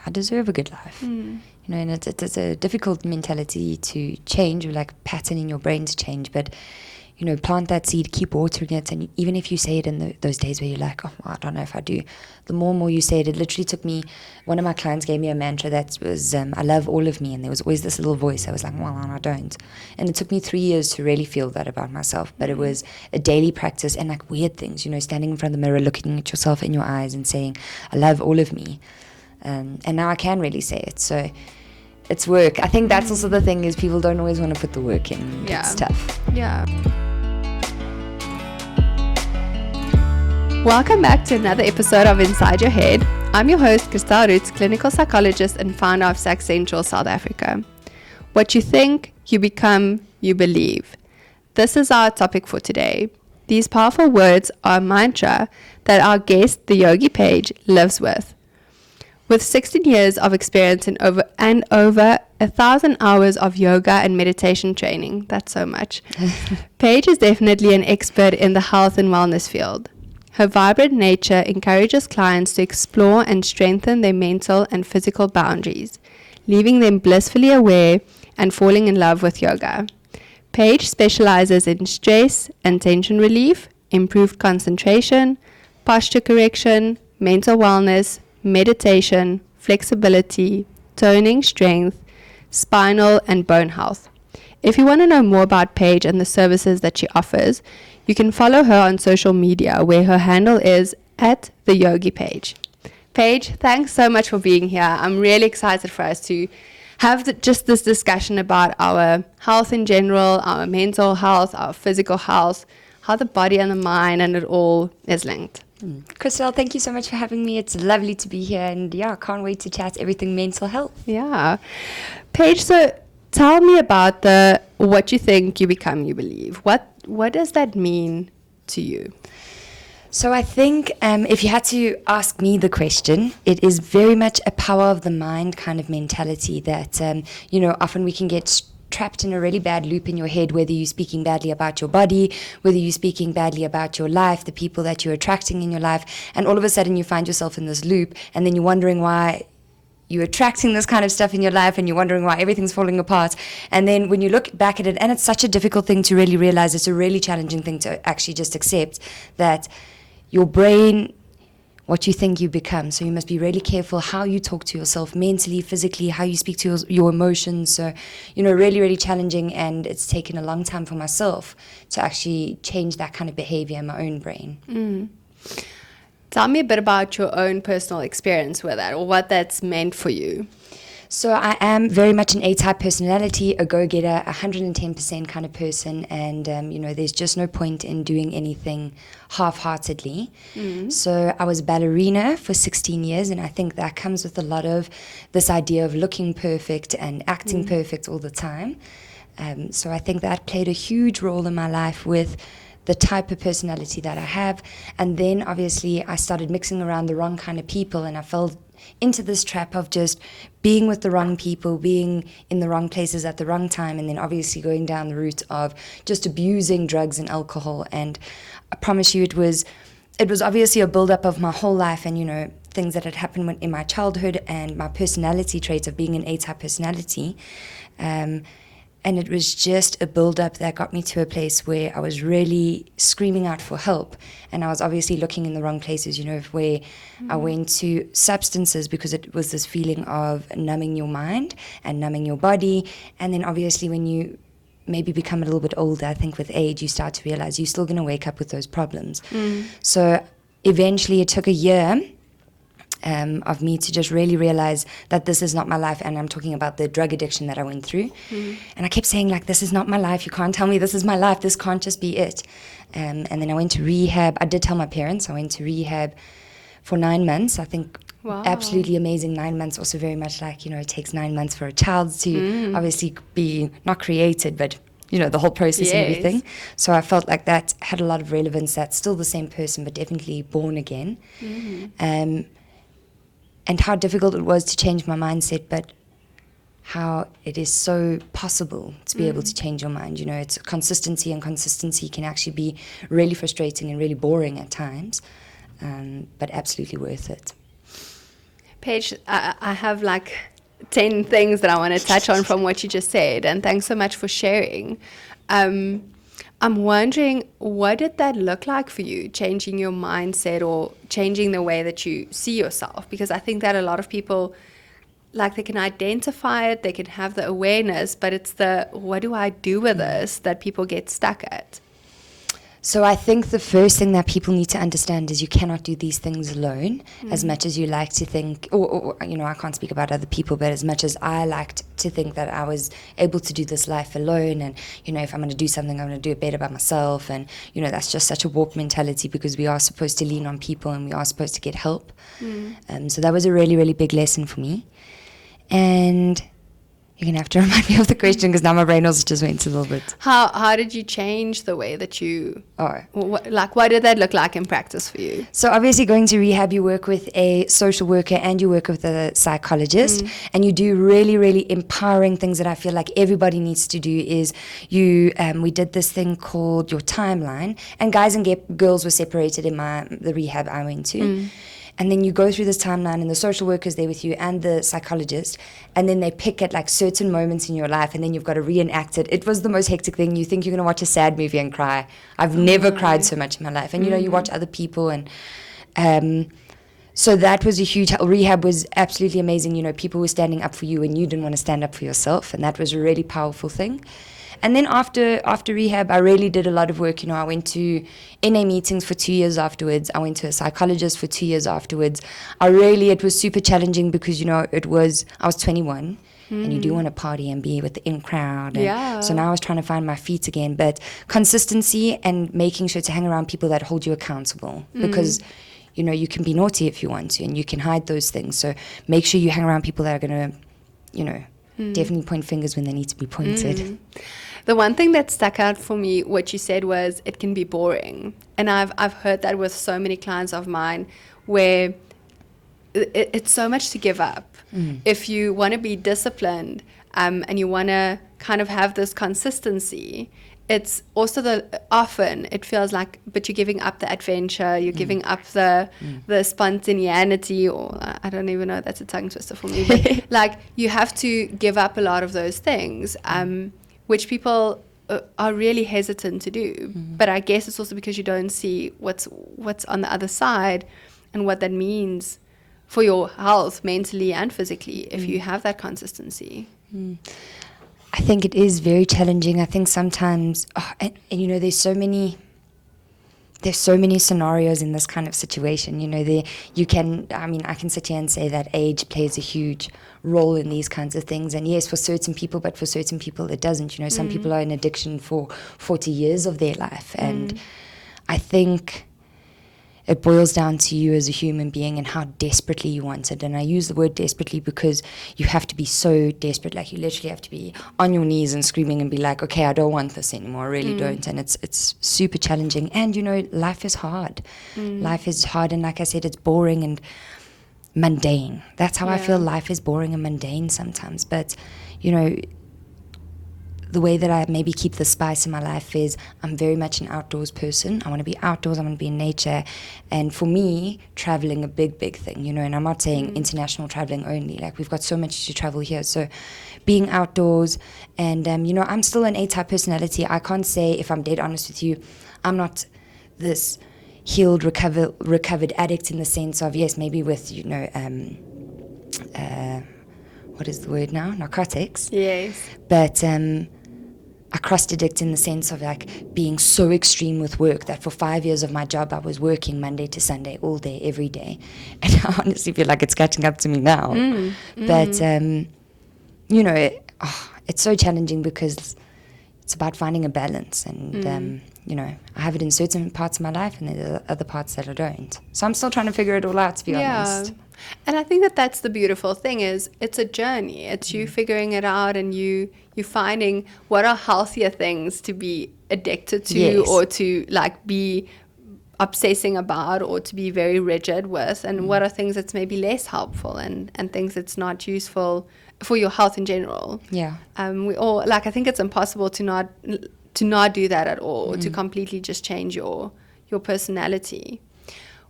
I deserve a good life. You know, and it's a difficult mentality to change, or like pattern in your brain to change, but you know, plant that seed, keep watering it, and even if you say it in those days where you're like, oh, I don't know if I do, the more and more you say it. It literally took me, one of my clients gave me a mantra that was, I love all of me, and there was always this little voice that was like, well, I don't. And it took me 3 years to really feel that about myself, but it was a daily practice, and like weird things, you know, standing in front of the mirror, looking at yourself in your eyes and saying, I love all of me. And now I can really say it, so it's work. I think that's also the thing, is people don't always want to put the work in. Yeah. It's tough. Yeah. Welcome back to another episode of Inside Your Head. I'm your host, Christel Roets, clinical psychologist and founder of Psych Central South Africa. What you think, you become, you believe. This is our topic for today. These powerful words are a mantra that our guest, the Yogi Paige, lives with. With 16 years of experience and over 1,000 hours of yoga and meditation training, that's so much, Paige is definitely an expert in the health and wellness field. Her vibrant nature encourages clients to explore and strengthen their mental and physical boundaries, leaving them blissfully aware and falling in love with yoga. Paige specializes in stress and tension relief, improved concentration, posture correction, mental wellness, meditation, flexibility, toning, strength, spinal, and bone health. If you want to know more about Paige and the services that she offers, you can follow her on social media, where her handle is @theyogipaige. Paige, thanks so much for being here. I'm really excited for us to have just this discussion about our health in general, our mental health, our physical health, how the body and the mind and it all is linked. Christel, thank you so much for having me. It's lovely to be here, and yeah, I can't wait to chat everything mental health. Yeah. Paige, so tell me about the what you think, you become, you believe. What does that mean to you? So I think if you had to ask me the question, it is very much a power of the mind kind of mentality that, you know, often we can get trapped in a really bad loop in your head, whether you're speaking badly about your body, whether you're speaking badly about your life, the people that you're attracting in your life, and all of a sudden you find yourself in this loop, and then you're wondering why you're attracting this kind of stuff in your life, and you're wondering why everything's falling apart. And then when you look back at it, and it's such a difficult thing to really realize, it's a really challenging thing to actually just accept that your brain, what you think you become. So you must be really careful how you talk to yourself mentally, physically, how you speak to your emotions. So, you know, really, really challenging. And it's taken a long time for myself to actually change that kind of behavior in my own brain. Tell me a bit about your own personal experience with that, or what that's meant for you. So I am very much an A-type personality, a go-getter, 110% kind of person, and you know, there's just no point in doing anything half-heartedly. So I was a ballerina for 16 years, and I think that comes with a lot of this idea of looking perfect and acting perfect all the time. So I think that played a huge role in my life with the type of personality that I have. And then obviously I started mixing around the wrong kind of people, and I fell into this trap of just being with the wrong people, being in the wrong places at the wrong time, and then obviously going down the route of just abusing drugs and alcohol. And I promise you, it was obviously a build-up of my whole life, and you know, things that had happened in my childhood, and my personality traits of being an A-type personality. And it was just a build-up that got me to a place where I was really screaming out for help. And I was obviously looking in the wrong places, you know, where I went to substances because it was this feeling of numbing your mind and numbing your body. And then obviously when you maybe become a little bit older, I think with age, you start to realize you're still going to wake up with those problems. So eventually it took a year of me to just really realize that this is not my life. And I'm talking about the drug addiction that I went through. And I kept saying, like, this is not my life. You can't tell me this is my life. This can't just be it. And then I went to rehab. I did tell my parents. I went to rehab for 9 months. I think absolutely amazing 9 months. Also very much like, you know, it takes 9 months for a child to obviously be not created, but you know, the whole process and everything. So I felt like that had a lot of relevance. That's still the same person, but definitely born again. And how difficult it was to change my mindset, but how it is so possible to be able to change your mind. You know, it's consistency, and consistency can actually be really frustrating and really boring at times, but absolutely worth it. Paige, I have like 10 things that I want to touch on from what you just said, and thanks so much for sharing. I'm wondering, what did that look like for you, changing your mindset or changing the way that you see yourself? Because I think that a lot of people, like, they can identify it, they can have the awareness, but it's the what do I do with this that people get stuck at. So I think the first thing that people need to understand is you cannot do these things alone. As much as you like to think, or you know, I can't speak about other people, but as much as I liked to think that I was able to do this life alone, and you know, if I'm going to do something, I'm going to do it better by myself, and you know, that's just such a warped mentality, because we are supposed to lean on people and we are supposed to get help. So that was a really, really big lesson for me. And you're going to have to remind me of the question, because now my brain also just went a little bit. How did you change the way that you... what did that look like in practice for you? So obviously going to rehab, you work with a social worker and you work with a psychologist, and you do really, really empowering things that I feel like everybody needs to do. Is we did this thing called your timeline, and guys and girls were separated in the rehab I went to. And then you go through this timeline, and the social worker's there with you and the psychologist, and then they pick at like certain moments in your life, and then you've got to reenact it. It was the most hectic thing. You think you're going to watch a sad movie and cry. I've never cried so much in my life. And you know, you watch other people, and so that was a huge rehab was absolutely amazing. You know, people were standing up for you and you didn't want to stand up for yourself, and that was a really powerful thing. And then after rehab, I really did a lot of work. You know, I went to NA meetings for 2 years afterwards. I went to a psychologist for 2 years afterwards. It was super challenging, because, you know, I was 21, and you do want to party and be with the in crowd. And so now I was trying to find my feet again. But consistency and making sure to hang around people that hold you accountable, because, you know, you can be naughty if you want to, and you can hide those things. So make sure you hang around people that are going to, you know, definitely point fingers when they need to be pointed. The one thing that stuck out for me, what you said, was it can be boring. And I've heard that with so many clients of mine, where it's so much to give up. If you want to be disciplined and you want to kind of have this consistency, it's also often it feels like, but you're giving up the adventure, you're giving up the spontaneity, or I don't even know if that's a tongue twister for me, but like you have to give up a lot of those things, which people are really hesitant to do. But I guess it's also because you don't see what's on the other side, and what that means for your health, mentally and physically, if you have that consistency. I think it is very challenging. I think sometimes, and you know, there's so many scenarios in this kind of situation. You know, I can sit here and say that age plays a huge role in these kinds of things. And yes, for certain people, but for certain people it doesn't. You know, some people are in addiction for 40 years of their life. And I think it boils down to you as a human being and how desperately you want it. And I use the word desperately because you have to be so desperate. Like, you literally have to be on your knees and screaming and be like, okay, I don't want this anymore. I really don't. And it's super challenging. And, you know, life is hard. Life is hard. And like I said, it's boring and mundane. That's how I feel. Life is boring and mundane sometimes. But, you know, the way that I maybe keep the spice in my life is I'm very much an outdoors person. I want to be outdoors. I want to be in nature. And for me, traveling a big thing, you know, and I'm not saying international traveling only. Like, we've got so much to travel here. So being outdoors and, you know, I'm still an A-type personality. I can't say, if I'm dead honest with you, I'm not this healed, recovered addict in the sense of, yes, maybe with, you know, what is the word now? Narcotics. Yes. But I crossed addict in the sense of like being so extreme with work that for 5 years of my job, I was working Monday to Sunday, all day, every day. And I honestly feel like it's catching up to me now. But, you know, it's so challenging because it's about finding a balance. And, you know, I have it in certain parts of my life and there are other parts that I don't. So I'm still trying to figure it all out, to be honest. And I think that that's the beautiful thing, is it's a journey. It's you figuring it out, and you finding what are healthier things to be addicted to, or to like be obsessing about, or to be very rigid with, and what are things that's maybe less helpful, and things that's not useful for your health in general. We all, like, I think it's impossible to not do that at all, or to completely just change your personality.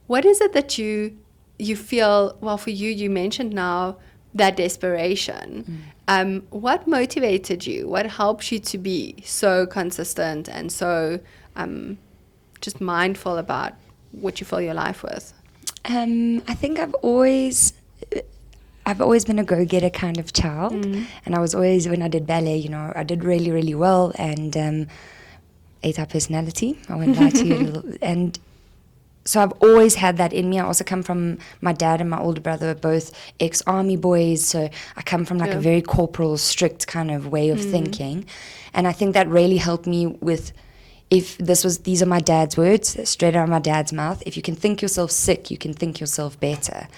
What is it that you you feel, well, for you, you mentioned now that desperation. What motivated you? What helps you to be so consistent and so just mindful about what you fill your life with? I think I've always been a go-getter kind of child, and I was always, when I did ballet, you know, I did really, really well, and A-type personality, I won't lie to you, and so I've always had that in me. I also come from, my dad and my older brother are both ex-army boys, so I come from like a very corporal, strict kind of way of thinking, and I think that really helped me with, these are my dad's words, straight out of my dad's mouth, if you can think yourself sick, you can think yourself better.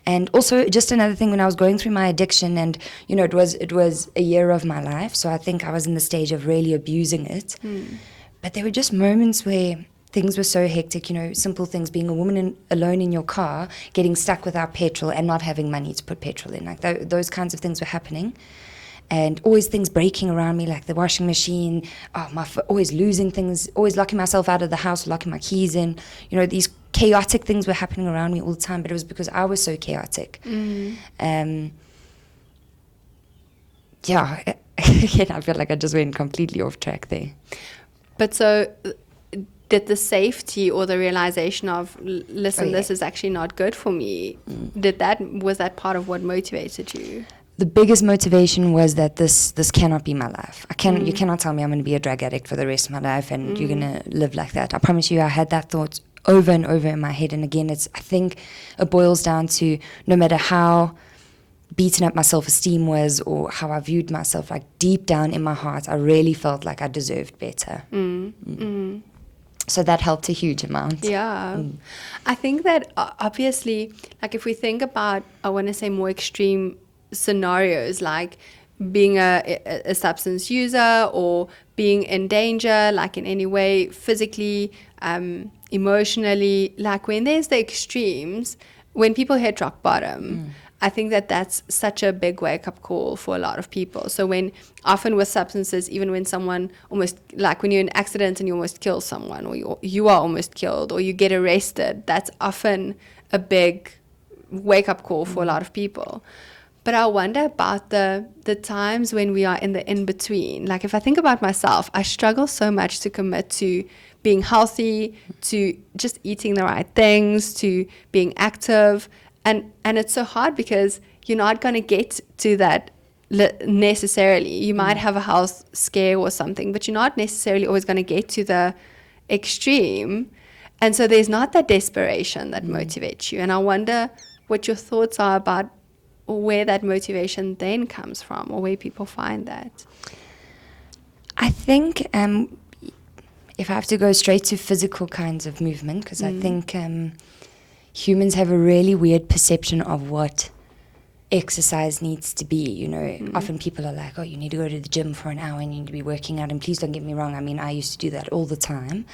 And also, just another thing, when I was going through my addiction, and you know, it was a year of my life, so I think I was in the stage of really abusing it, but there were just moments where things were so hectic, you know, simple things, being a woman alone in your car, getting stuck without petrol and not having money to put petrol in. Like those kinds of things were happening. And always things breaking around me, like the washing machine, always losing things, always locking myself out of the house, locking my keys in. You know, these chaotic things were happening around me all the time, but it was because I was so chaotic. Again, I feel like I just went completely off track there. But so did the safety or the realization of, listen, this is actually not good for me, was that part of what motivated you? The biggest motivation was that this cannot be my life. You cannot tell me I'm going to be a drug addict for the rest of my life and you're going to live like that. I promise you, I had that thought over and over in my head. And again, I think it boils down to, no matter how beaten up my self-esteem was or how I viewed myself, like deep down in my heart, I really felt like I deserved better. So that helped a huge amount. Yeah. I think that obviously, like if we think about, I want to say more extreme scenarios, like being a substance user or being in danger, like in any way, physically, emotionally, like when there's the extremes, when people hit rock bottom, I think that that's such a big wake-up call for a lot of people. So often with substances, even when someone almost, like when you're in an accident and you almost kill someone, or you are almost killed, or you get arrested, that's often a big wake-up call for a lot of people. But I wonder about the times when we are in the in-between. Like if I think about myself, I struggle so much to commit to being healthy, to just eating the right things, to being active. And it's so hard because you're not going to get to that necessarily. You might have a health scare or something, but you're not necessarily always going to get to the extreme. And so there's not that desperation that motivates you. And I wonder what your thoughts are about where that motivation then comes from, or where people find that. I think if I have to go straight to physical kinds of movement, because I think humans have a really weird perception of what exercise needs to be. You know, often people are like, oh, you need to go to the gym for an hour and you need to be working out. And please don't get me wrong, I mean, I used to do that all the time.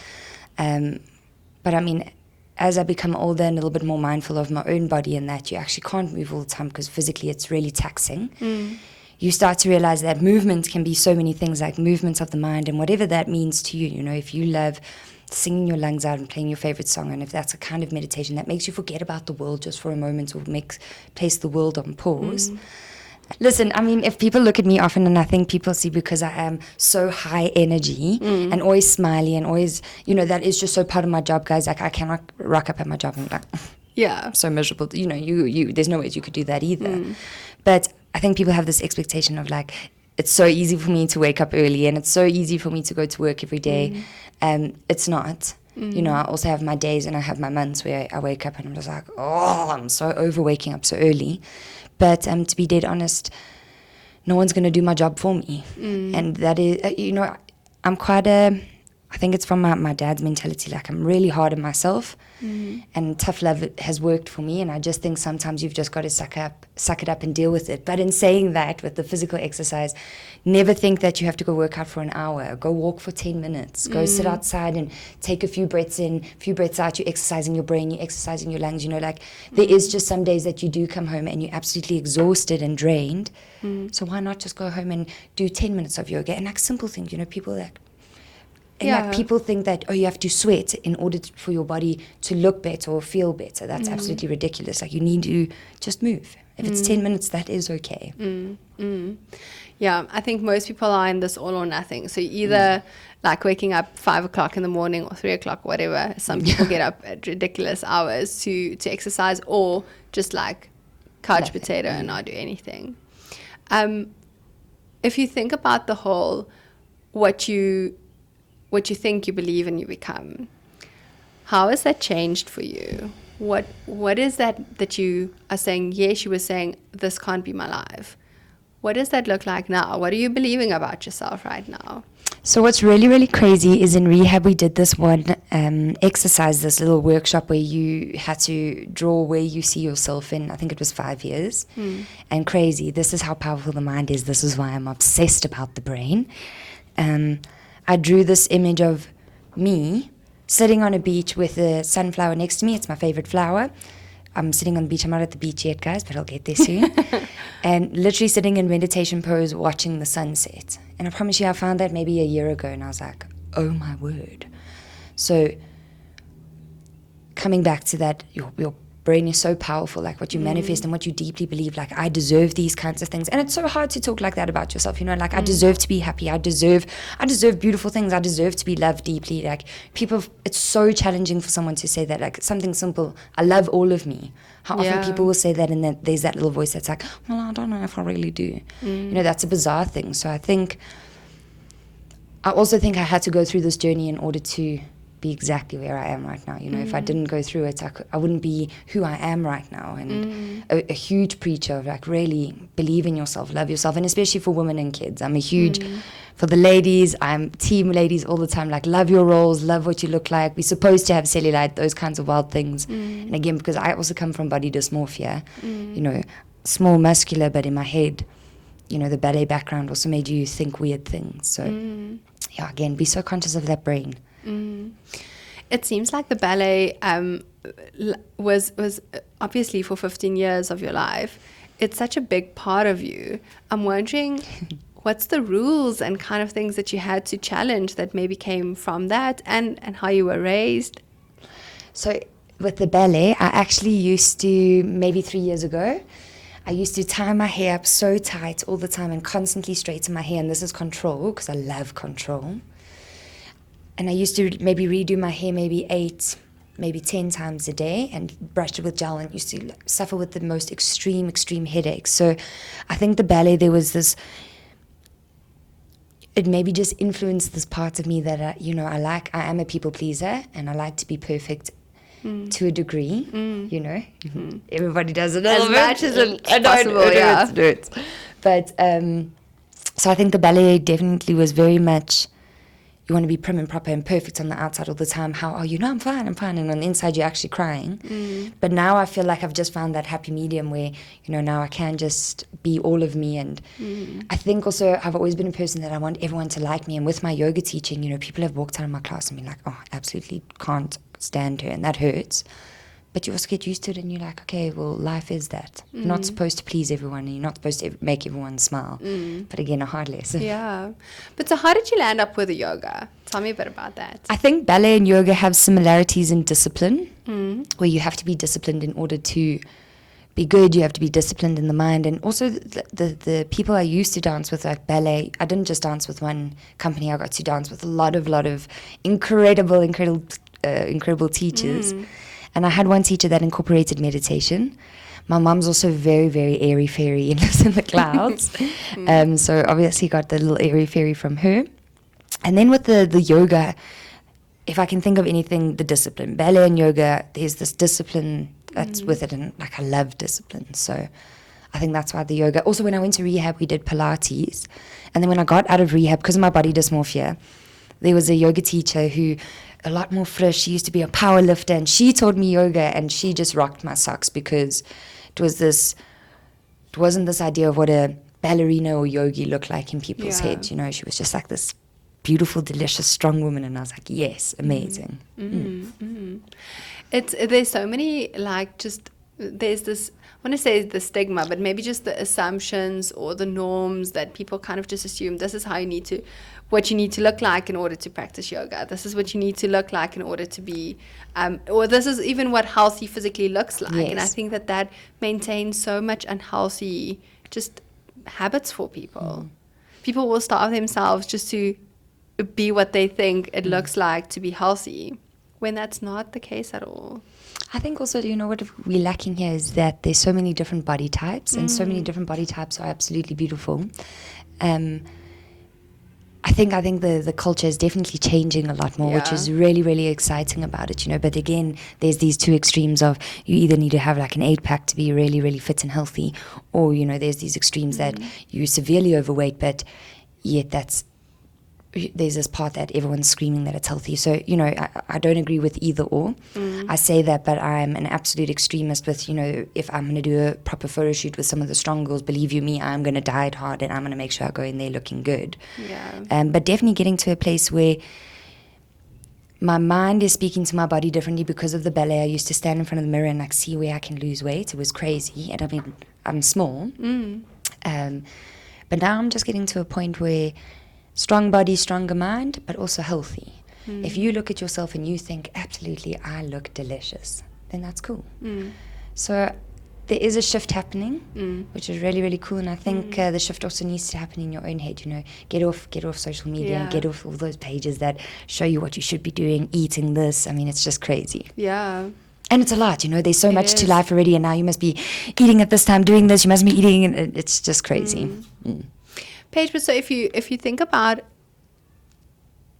But I mean, as I become older and a little bit more mindful of my own body and that you actually can't move all the time because physically it's really taxing, you start to realize that movement can be so many things, like movements of the mind and whatever that means to you. You know, if you love singing your lungs out and playing your favorite song, and if that's a kind of meditation that makes you forget about the world just for a moment, or place the world on pause. Listen, I mean, if people look at me often, and I think people see, because I am so high energy and always smiley and always, you know, that is just so part of my job, guys. Like I cannot rock up at my job and like, I'm so miserable. You know, you there's no ways you could do that either. But I think people have this expectation of like, it's so easy for me to wake up early and it's so easy for me to go to work every day. It's not. You know, I also have my days and I have my months where I wake up and I'm just like, oh, I'm so over waking up so early. But to be dead honest, no one's going to do my job for me. And that is, you know, I'm quite I think it's from my dad's mentality. Like I'm really hard on myself and tough love has worked for me. And I just think sometimes you've just got to suck it up and deal with it. But in saying that, with the physical exercise, never think that you have to go work out for an hour. Go walk for 10 minutes. Go sit outside and take a few breaths in, a few breaths out. You're exercising your brain, you're exercising your lungs. You know, like there is just some days that you do come home and you're absolutely exhausted and drained. So why not just go home and do 10 minutes of yoga? And like simple things, you know, people like, And like people think that, oh, you have to sweat in order for your body to look better or feel better. That's absolutely ridiculous. Like you need to just move. If it's 10 minutes, that is okay. Yeah, I think most people are in this all or nothing. So either like waking up 5 o'clock in the morning or 3 o'clock, whatever. Some people get up at ridiculous hours to exercise, or just like couch potato and not do anything. If you think about the whole, what you think you believe and you become, how has that changed for you? What is that you are saying, yes, you were saying, this can't be my life. What does that look like now? What are you believing about yourself right now? So what's really, really crazy is in rehab we did this one exercise, this little workshop where you had to draw where you see yourself in, I think it was 5 years. And crazy, this is how powerful the mind is. This is why I'm obsessed about the brain. I drew this image of me sitting on a beach with a sunflower next to me. It's my favorite flower. I'm sitting on the beach. I'm not at the beach yet, guys, but I'll get there soon. And literally sitting in meditation pose watching the sunset. And I promise you, I found that maybe a year ago, and I was like, oh my word. So coming back to that, your brain is so powerful, like what you manifest and what you deeply believe, like I deserve these kinds of things. And it's so hard to talk like that about yourself, you know, like I deserve to be happy, I deserve beautiful things, I deserve to be loved deeply. Like people, it's so challenging for someone to say that, like something simple, I love all of me. How often people will say that, and then there's that little voice that's like, well, I don't know if I really do. You know, that's a bizarre thing. So I also think I had to go through this journey in order to be exactly where I am right now. You know, if I didn't go through it, I wouldn't be who I am right now. And a huge preacher of like really believe in yourself, love yourself, and especially for women and kids. I'm a huge, for the ladies, I'm team ladies all the time, like love your roles, love what you look like. We're supposed to have cellulite, those kinds of wild things. And again, because I also come from body dysmorphia, you know, small, muscular, but in my head, you know, the ballet background also made you think weird things. So yeah, again, be so conscious of that brain. It seems like the ballet was obviously for 15 years of your life. It's such a big part of you. I'm wondering what's the rules and kind of things that you had to challenge that maybe came from that, and how you were raised? So with the ballet, I actually used to, maybe 3 years ago, I used to tie my hair up so tight all the time and constantly straighten my hair. And this is control, because I love control. And I used to maybe redo my hair maybe 8, maybe 10 times a day and brush it with gel, and used to suffer with the most extreme headaches. So I think the ballet, there was this, it maybe just influenced this part of me that, I am a people pleaser, and I like to be perfect to a degree, you know. Everybody does it as much as it's possible, yeah. Do it. But so I think the ballet definitely was very much, you want to be prim and proper and perfect on the outside all the time. How are you? No, I'm fine. And on the inside, you're actually crying. But now I feel like I've just found that happy medium where, you know, now I can just be all of me. And I think also I've always been a person that I want everyone to like me. And with my yoga teaching, you know, people have walked out of my class and been like, oh, absolutely can't stand her. And that hurts. But you also get used to it, and you're like, okay, well, life is that. You're not supposed to please everyone, and you're not supposed to make everyone smile. But again, a hard lesson. Yeah. But so how did you land up with the yoga? Tell me a bit about that. I think ballet and yoga have similarities in discipline, where you have to be disciplined in order to be good. You have to be disciplined in the mind. And also the people I used to dance with, like ballet, I didn't just dance with one company. I got to dance with a lot of incredible teachers. And I had one teacher that incorporated meditation. My mom's also very, very airy-fairy and lives in the clouds. So obviously got the little airy-fairy from her. And then with the yoga, if I can think of anything, the discipline. Ballet and yoga, there's this discipline that's with it. And like I love discipline. So I think that's why the yoga. Also, when I went to rehab, we did Pilates. And then when I got out of rehab, because of my body dysmorphia, there was a yoga teacher who, a lot more fresh. She used to be a power lifter, and she taught me yoga, and she just rocked my socks, because it wasn't this idea of what a ballerina or yogi looked like in people's heads. You know, she was just like this beautiful, delicious, strong woman, and I was like, yes, amazing. There's so many, like, just, there's this, want to say the stigma, but maybe just the assumptions or the norms that people kind of just assume this is how you need to, what you need to look like in order to practice yoga. This is what you need to look like in order to be, or this is even what healthy physically looks like. Yes. And I think that maintains so much unhealthy just habits for people. People will starve themselves just to be what they think it looks like to be healthy, when that's not the case at all. I think also, what we're lacking here is that there's so many different body types, and so many different body types are absolutely beautiful. I think the culture is definitely changing a lot more, which is really, really exciting about it, But again, there's these two extremes of you either need to have like an 8-pack to be really, really fit and healthy, or, there's these extremes that you're severely overweight, but yet there's this part that everyone's screaming that it's healthy. So, I don't agree with either or. I say that, but I'm an absolute extremist with, if I'm going to do a proper photo shoot with some of the strong girls, believe you me, I'm going to diet hard and I'm going to make sure I go in there looking good. Yeah. But definitely getting to a place where my mind is speaking to my body differently because of the ballet. I used to stand in front of the mirror and like see where I can lose weight. It was crazy. And I mean, I'm small. But now I'm just getting to a point where strong body, stronger mind, but also healthy. If you look at yourself and you think, absolutely, I look delicious, then that's cool. So there is a shift happening, which is really, really cool. And I think the shift also needs to happen in your own head, Get off social media and get off all those pages that show you what you should be doing, eating this. I mean, it's just crazy. Yeah. And it's a lot, there's so much to life already, and now you must be eating at this time, doing this, you must be eating, and it's just crazy. Paige, but so if you think about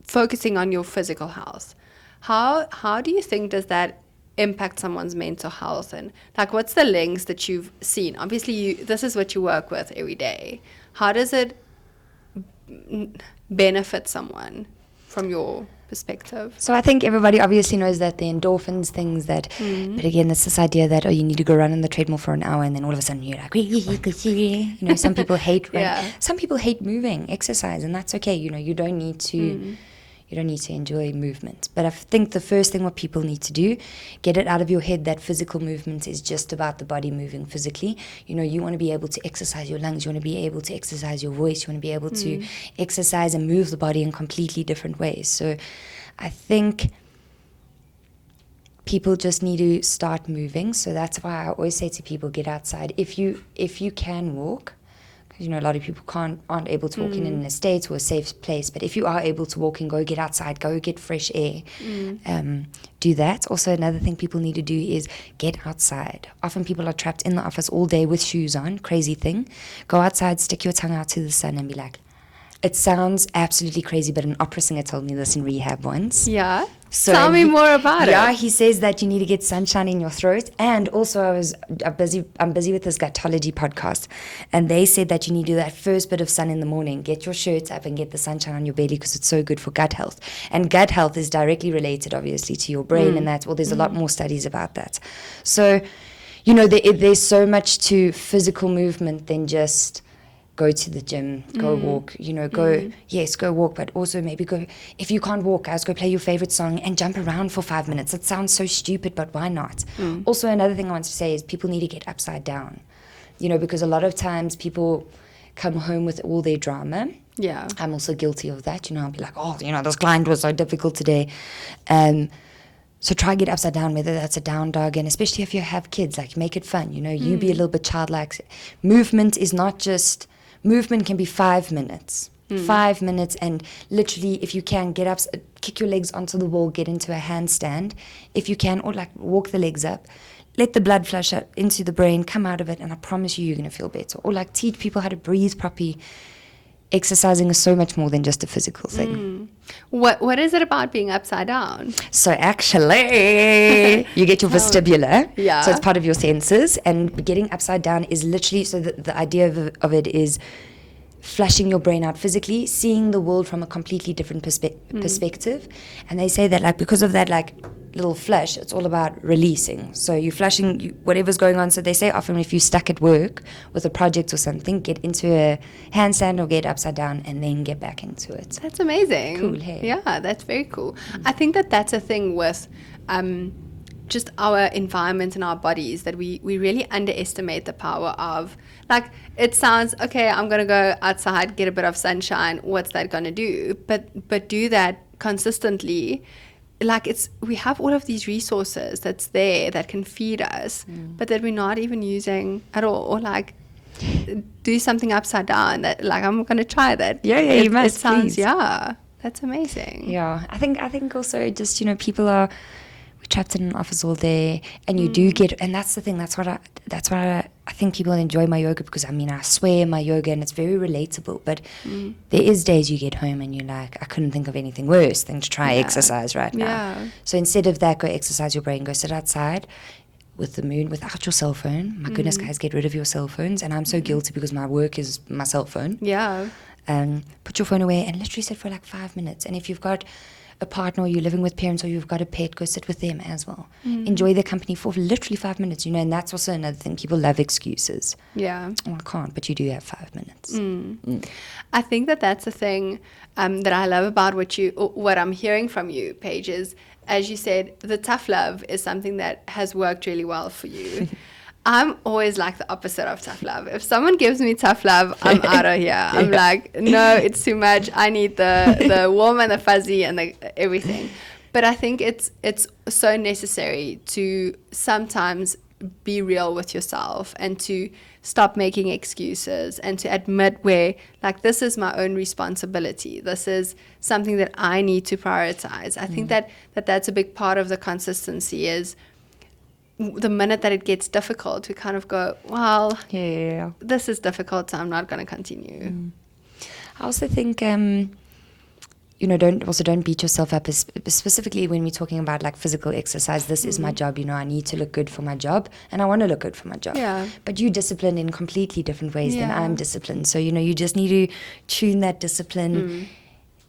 focusing on your physical health, how do you think does that impact someone's mental health? And like, what's the links that you've seen? Obviously, this is what you work with every day. How does it benefit someone from your perspective? So I think everybody obviously knows that the endorphins, things that, but again, it's this idea that, you need to go run on the treadmill for an hour and then all of a sudden you're like, some people hate some people hate moving, exercise, and that's okay. You don't need to enjoy movement. But I think the first thing what people need to do, get it out of your head that physical movement is just about the body moving physically. You want to be able to exercise your lungs, you want to be able to exercise your voice, you want to be able to exercise and move the body in completely different ways. So I think people just need to start moving. So that's why I always say to people, get outside. If you can walk, because a lot of people aren't able to walk in an estate or a safe place, but if you are able to walk and go get outside, go get fresh air, do that. Also, another thing people need to do is get outside. Often people are trapped in the office all day with shoes on, crazy thing. Go outside, stick your tongue out to the sun and be like, it sounds absolutely crazy, but an opera singer told me this in rehab once. Yeah. So tell me more about it. Yeah, he says that you need to get sunshine in your throat. And also I'm busy with this Gutology podcast, and they said that you need to do that first bit of sun in the morning. Get your shirts up and get the sunshine on your belly because it's so good for gut health. And gut health is directly related, obviously, to your brain, and there's a lot more studies about that. So, there's so much to physical movement than just go to the gym, go walk, go walk, but also maybe go, if you can't walk, guys, go play your favorite song and jump around for 5 minutes. It sounds so stupid, but why not? Also, another thing I want to say is people need to get upside down, because a lot of times people come home with all their drama. Yeah. I'm also guilty of that, I'll be like, this client was so difficult today. So try get upside down, whether that's a down dog, and especially if you have kids, like make it fun, you be a little bit childlike. Movement is not just, movement can be 5 minutes. 5 minutes, and literally, if you can, get up, kick your legs onto the wall, get into a handstand, if you can, or like walk the legs up, let the blood flush out into the brain, come out of it, and I promise you're going to feel better. Or like teach people how to breathe properly. Exercising is so much more than just a physical thing. What is it about being upside down? So actually, you get your vestibular. Yeah. So it's part of your senses. And getting upside down is literally, so the idea of it is flushing your brain out physically, seeing the world from a completely different perspective. And they say that like because of that like little flush, it's all about releasing. So you're flushing whatever's going on. So they say often if you're stuck at work with a project or something, get into a handstand or get upside down and then get back into it. That's amazing. Cool, hey? Yeah, that's very cool. I think that's a thing with just our environment and our bodies that we really underestimate the power of. Like, it sounds, okay, I'm going to go outside, get a bit of sunshine. What's that going to do? But do that consistently. Like, we have all of these resources that's there that can feed us, but that we're not even using at all. Or like, do something upside down. That, like, I'm going to try that. Yeah, you must. It sounds, please. Yeah, that's amazing. Yeah, I think also just, you know, people are, we're trapped in an office all day, and you do get, and that's the thing. That's why I think people enjoy my yoga, because I mean, I swear my yoga and it's very relatable. But there is days you get home and you're like, I couldn't think of anything worse than to try exercise right now. Yeah. So instead of that, go exercise your brain. Go sit outside with the moon without your cell phone. My goodness, guys, get rid of your cell phones. And I'm so guilty because my work is my cell phone. Yeah. Put your phone away and literally sit for like 5 minutes. And if you've got a partner, or you're living with parents, or you've got a pet, go sit with them as well. Enjoy their company for literally 5 minutes, you know. And that's also another thing. People love excuses. Yeah. Oh, I can't, but you do have 5 minutes. I think that's the thing that I love about what I'm hearing from you, Paige, is, as you said, the tough love is something that has worked really well for you. I'm always like the opposite of tough love. If someone gives me tough love, I'm out of here. I'm like, no, it's too much. I need the warm and the fuzzy and the everything. But I think it's so necessary to sometimes be real with yourself and to stop making excuses and to admit where, like, this is my own responsibility. This is something that I need to prioritize. I think that's a big part of the consistency is the minute that it gets difficult, we kind of go, well, this is difficult, so I'm not going to continue. I also think, you know, don't beat yourself up, specifically when we're talking about like physical exercise. This is my job, you know, I need to look good for my job, and I want to look good for my job. Yeah. But you're disciplined in completely different ways than I'm disciplined. So, you know, you just need to tune that discipline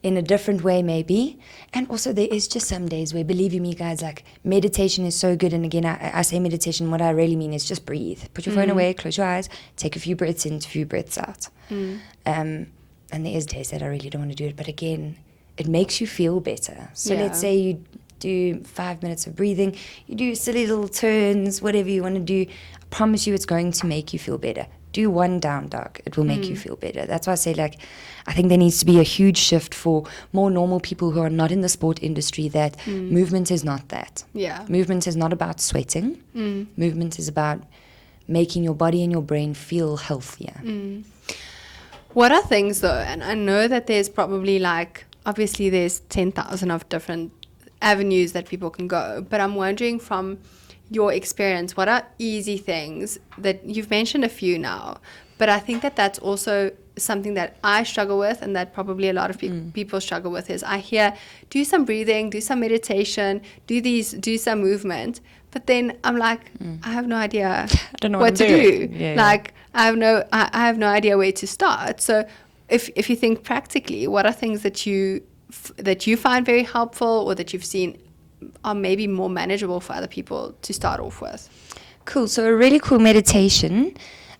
in a different way maybe. And also there is just some days where, believe you me guys, like, meditation is so good. And again, I say meditation, what I really mean is just breathe. Put your phone away, close your eyes, take a few breaths in, a few breaths out. And there is days that I really don't want to do it, but again, it makes you feel better. So let's say you do 5 minutes of breathing, you do silly little turns, whatever you want to do. I promise you it's going to make you feel better. Do one down dog. It will make you feel better. That's why I say, like, I think there needs to be a huge shift for more normal people who are not in the sport industry, that movement is not that. Yeah. Movement is not about sweating. Movement is about making your body and your brain feel healthier. What are things, though, and I know that there's probably, like, obviously there's 10,000 of different avenues that people can go, but I'm wondering from your experience, what are easy things that you've mentioned a few now, but I think that's also something that I struggle with, and that probably a lot of people struggle with, is I hear, do some breathing, do some meditation, do some movement, but then I'm like, I have no idea I don't know what to do. Yeah, like, I have no idea where to start. So if you think practically, what are things that you find very helpful, or that you've seen are maybe more manageable for other people to start off with? Cool. So a really cool meditation,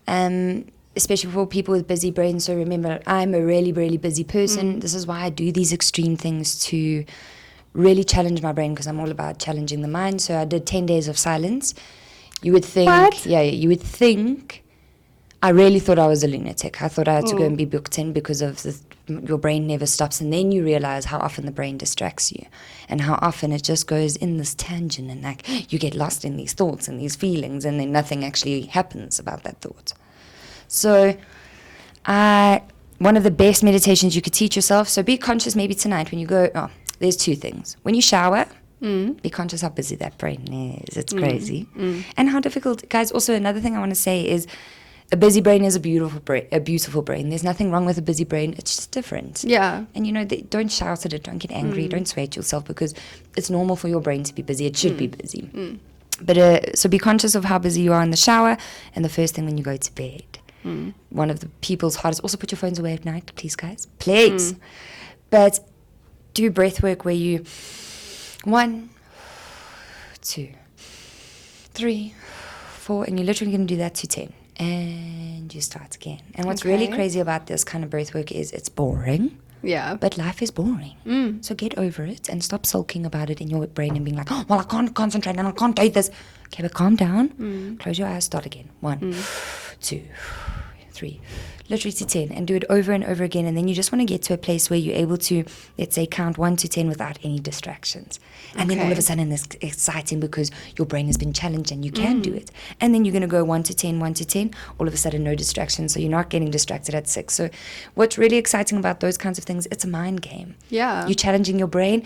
especially for people with busy brains. So remember, I'm a really, really busy person. This is why I do these extreme things, to really challenge my brain, because I'm all about challenging the mind. So I did 10 days of silence. You would think, you would think, I really thought I was a lunatic. I thought I had to go and be booked in because of your brain never stops. And then you realize how often the brain distracts you, and how often it just goes in this tangent, and like you get lost in these thoughts and these feelings, and then nothing actually happens about that thought. So one of the best meditations you could teach yourself, so be conscious maybe tonight when you go, there's two things. When you shower, be conscious how busy that brain is. It's crazy. And how difficult. Guys, also another thing I want to say is, a busy brain is a beautiful brain. There's nothing wrong with a busy brain. It's just different. Yeah. And, you know, don't shout at it. Don't get angry. Don't swear at yourself, because it's normal for your brain to be busy. It should be busy. But so be conscious of how busy you are in the shower, and the first thing when you go to bed. One of the people's hardest. Also, put your phones away at night, please, guys. Please. But do breath work where you 1, 2, 3, 4, and you're literally going to do that to 10. And you start again. And what's really crazy about this kind of breath work is it's boring. Yeah. But life is boring. So get over it and stop sulking about it in your brain and being like, oh, well, I can't concentrate and I can't do this. Okay, but calm down. Close your eyes, start again. 1, 2, 3, literally to 10, and do it over and over again. And then you just want to get to a place where you're able to, let's say, count 1 to 10 without any distractions. And then all of a sudden it's exciting because your brain has been challenged and you can do it. And then you're going to go 1 to 10, 1 to 10, all of a sudden no distractions. So you're not getting distracted at 6. So what's really exciting about those kinds of things, it's a mind game. Yeah. You're challenging your brain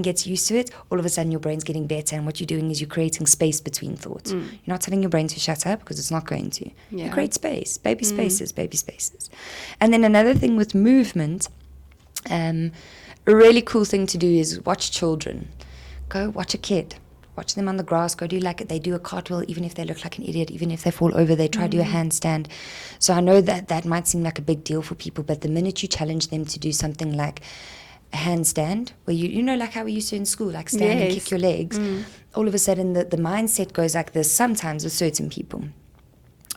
gets used to it, all of a sudden your brain's getting better, and what you're doing is you're creating space between thoughts. You're not telling your brain to shut up because it's not going to. Yeah. You create space, baby spaces. And then another thing with movement, a really cool thing to do is watch children. Go watch a kid. Watch them on the grass. Go do they do a cartwheel, even if they look like an idiot, even if they fall over, they try to do a handstand. So I know that might seem like a big deal for people, but the minute you challenge them to do something like a handstand, where you know, like how we used to in school, like stand and kick your legs, all of a sudden the mindset goes like this sometimes with certain people.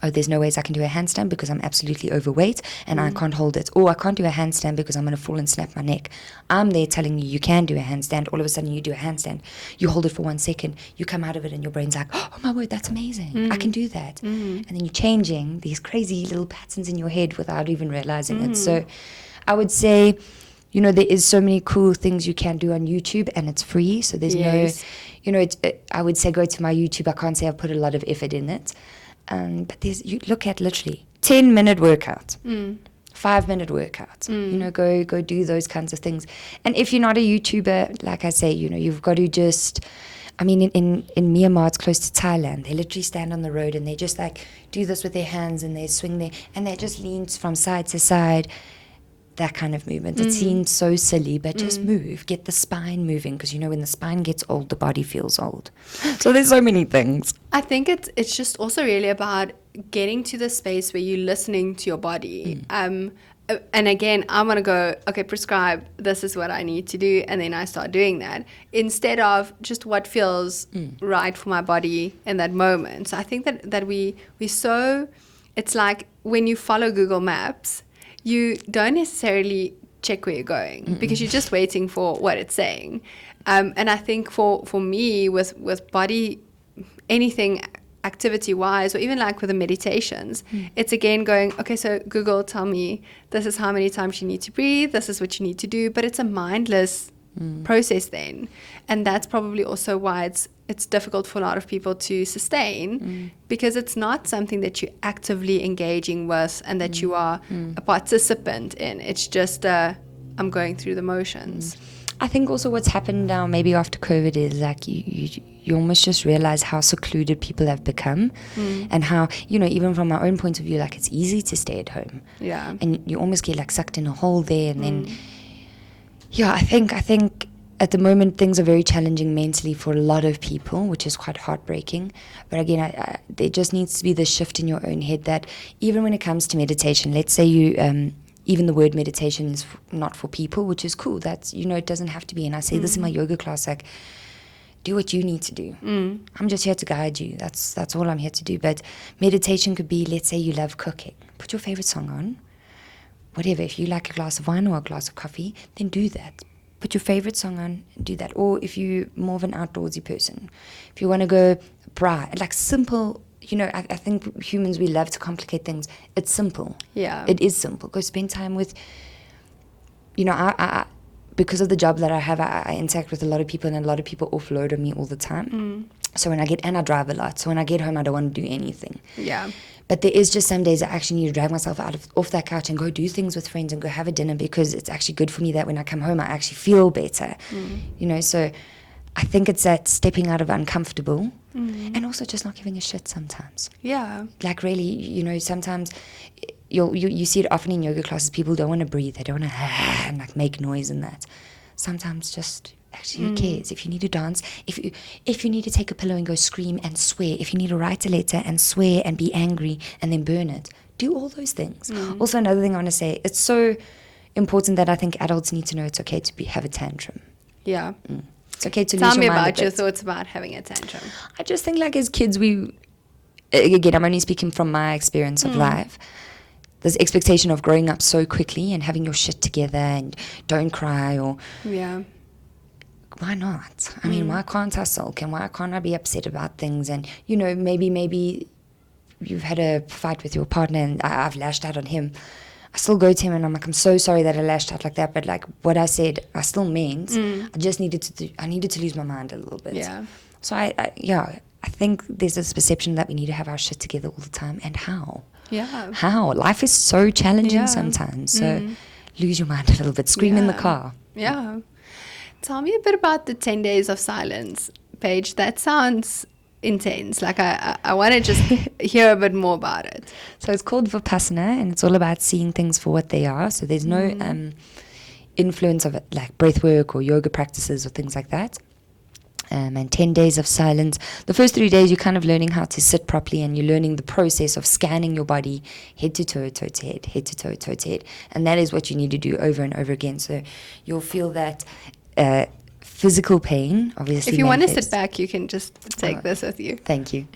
Oh, there's no ways I can do a handstand because I'm absolutely overweight and I can't hold it. Or I can't do a handstand because I'm going to fall and snap my neck. I'm there telling you can do a handstand. All of a sudden you do a handstand. You hold it for 1 second. You come out of it and your brain's like, oh my word, that's amazing. I can do that. And then you're changing these crazy little patterns in your head without even realizing it. So I would say, you know, there is so many cool things you can do on YouTube and it's free. So there's no, you know, I would say go to my YouTube. I can't say I've put a lot of effort in it. But you look at literally 10-minute workout, 5-minute workout, you know, go do those kinds of things. And if you're not a YouTuber, like I say, you know, you've got to just, I mean, in Myanmar, it's close to Thailand. They literally stand on the road and they just like do this with their hands and they swing and they just lean from side to side. That kind of movement. It seems so silly, but just move. Get the spine moving, because you know when the spine gets old, the body feels old. So there's so many things. I think it's just also really about getting to the space where you're listening to your body. And again, I'm going to go, okay, prescribe, this is what I need to do, and then I start doing that, instead of just what feels right for my body in that moment. So I think that we so, it's like when you follow Google Maps, you don't necessarily check where you're going because you're just waiting for what it's saying. And I think for me with body, anything activity-wise, or even like with the meditations, it's again going, okay, so Google, tell me this is how many times you need to breathe, this is what you need to do, but it's a mindless process then. And that's probably also why it's difficult for a lot of people to sustain, because it's not something that you're actively engaging with and that you are a participant in. It's just I'm going through the motions. I think also what's happened now, maybe after COVID, is like you almost just realize how secluded people have become, and how, you know, even from my own point of view, like it's easy to stay at home. Yeah. And you almost get like sucked in a hole there, and then I think at the moment things are very challenging mentally for a lot of people, which is quite heartbreaking. But again, there just needs to be this shift in your own head that even when it comes to meditation, let's say you even the word meditation is not for people, which is cool. That's, you know, it doesn't have to be. And I say this in my yoga class, like, do what you need to do. I'm just here to guide you. That's all I'm here to do. But meditation could be, let's say you love cooking. Put your favorite song on. Whatever. If you like a glass of wine or a glass of coffee, then do that. Put your favorite song on and do that. Or if you're more of an outdoorsy person, if you want to go like simple, you know, I think humans, we love to complicate things. It's simple. Yeah. It is simple. Go spend time with, you know, I because of the job that I have, I interact with a lot of people, and a lot of people offload on me all the time. So when I drive a lot. So when I get home, I don't want to do anything. Yeah. But there is just some days I actually need to drag myself off that couch and go do things with friends and go have a dinner, because it's actually good for me that when I come home, I actually feel better. You know, so I think it's that stepping out of uncomfortable, and also just not giving a shit sometimes. Yeah. Like really, you know, sometimes you see it often in yoga classes, people don't want to breathe, they don't want to and like make noise and that. Sometimes just actually who cares? If you need to dance, if you need to take a pillow and go scream and swear, if you need to write a letter and swear and be angry and then burn it, do all those things. Also, another thing I want to say, it's so important that I think adults need to know it's okay to have a tantrum. Yeah. It's okay to Tell lose me your mind about a your bit. thoughts about having a tantrum. I just think like as kids, again, I'm only speaking from my experience of life. this expectation of growing up so quickly and having your shit together and don't cry, or why not? I mean, why can't I sulk, and why can't I be upset about things? And, you know, maybe you've had a fight with your partner and I've lashed out on him. I still go to him and I'm like, I'm so sorry that I lashed out like that, but like what I said, I still meant. I just needed to lose my mind a little bit. Yeah. So I think there's this perception that we need to have our shit together all the time, and how? Yeah. How? Life is so challenging sometimes. So lose your mind a little bit. Scream in the car. Yeah. Tell me a bit about the 10 days of silence, Paige. That sounds intense. Like I want to just hear a bit more about it. So it's called Vipassana, and it's all about seeing things for what they are. So there's no influence of it, like breath work or yoga practices or things like that. And 10 days of silence. The first 3 days, you're kind of learning how to sit properly, and you're learning the process of scanning your body head to toe, toe to head, head to toe, toe to head. And that is what you need to do over and over again. So you'll feel that physical pain, obviously. If you want to sit back, you can just take this with you. Thank you.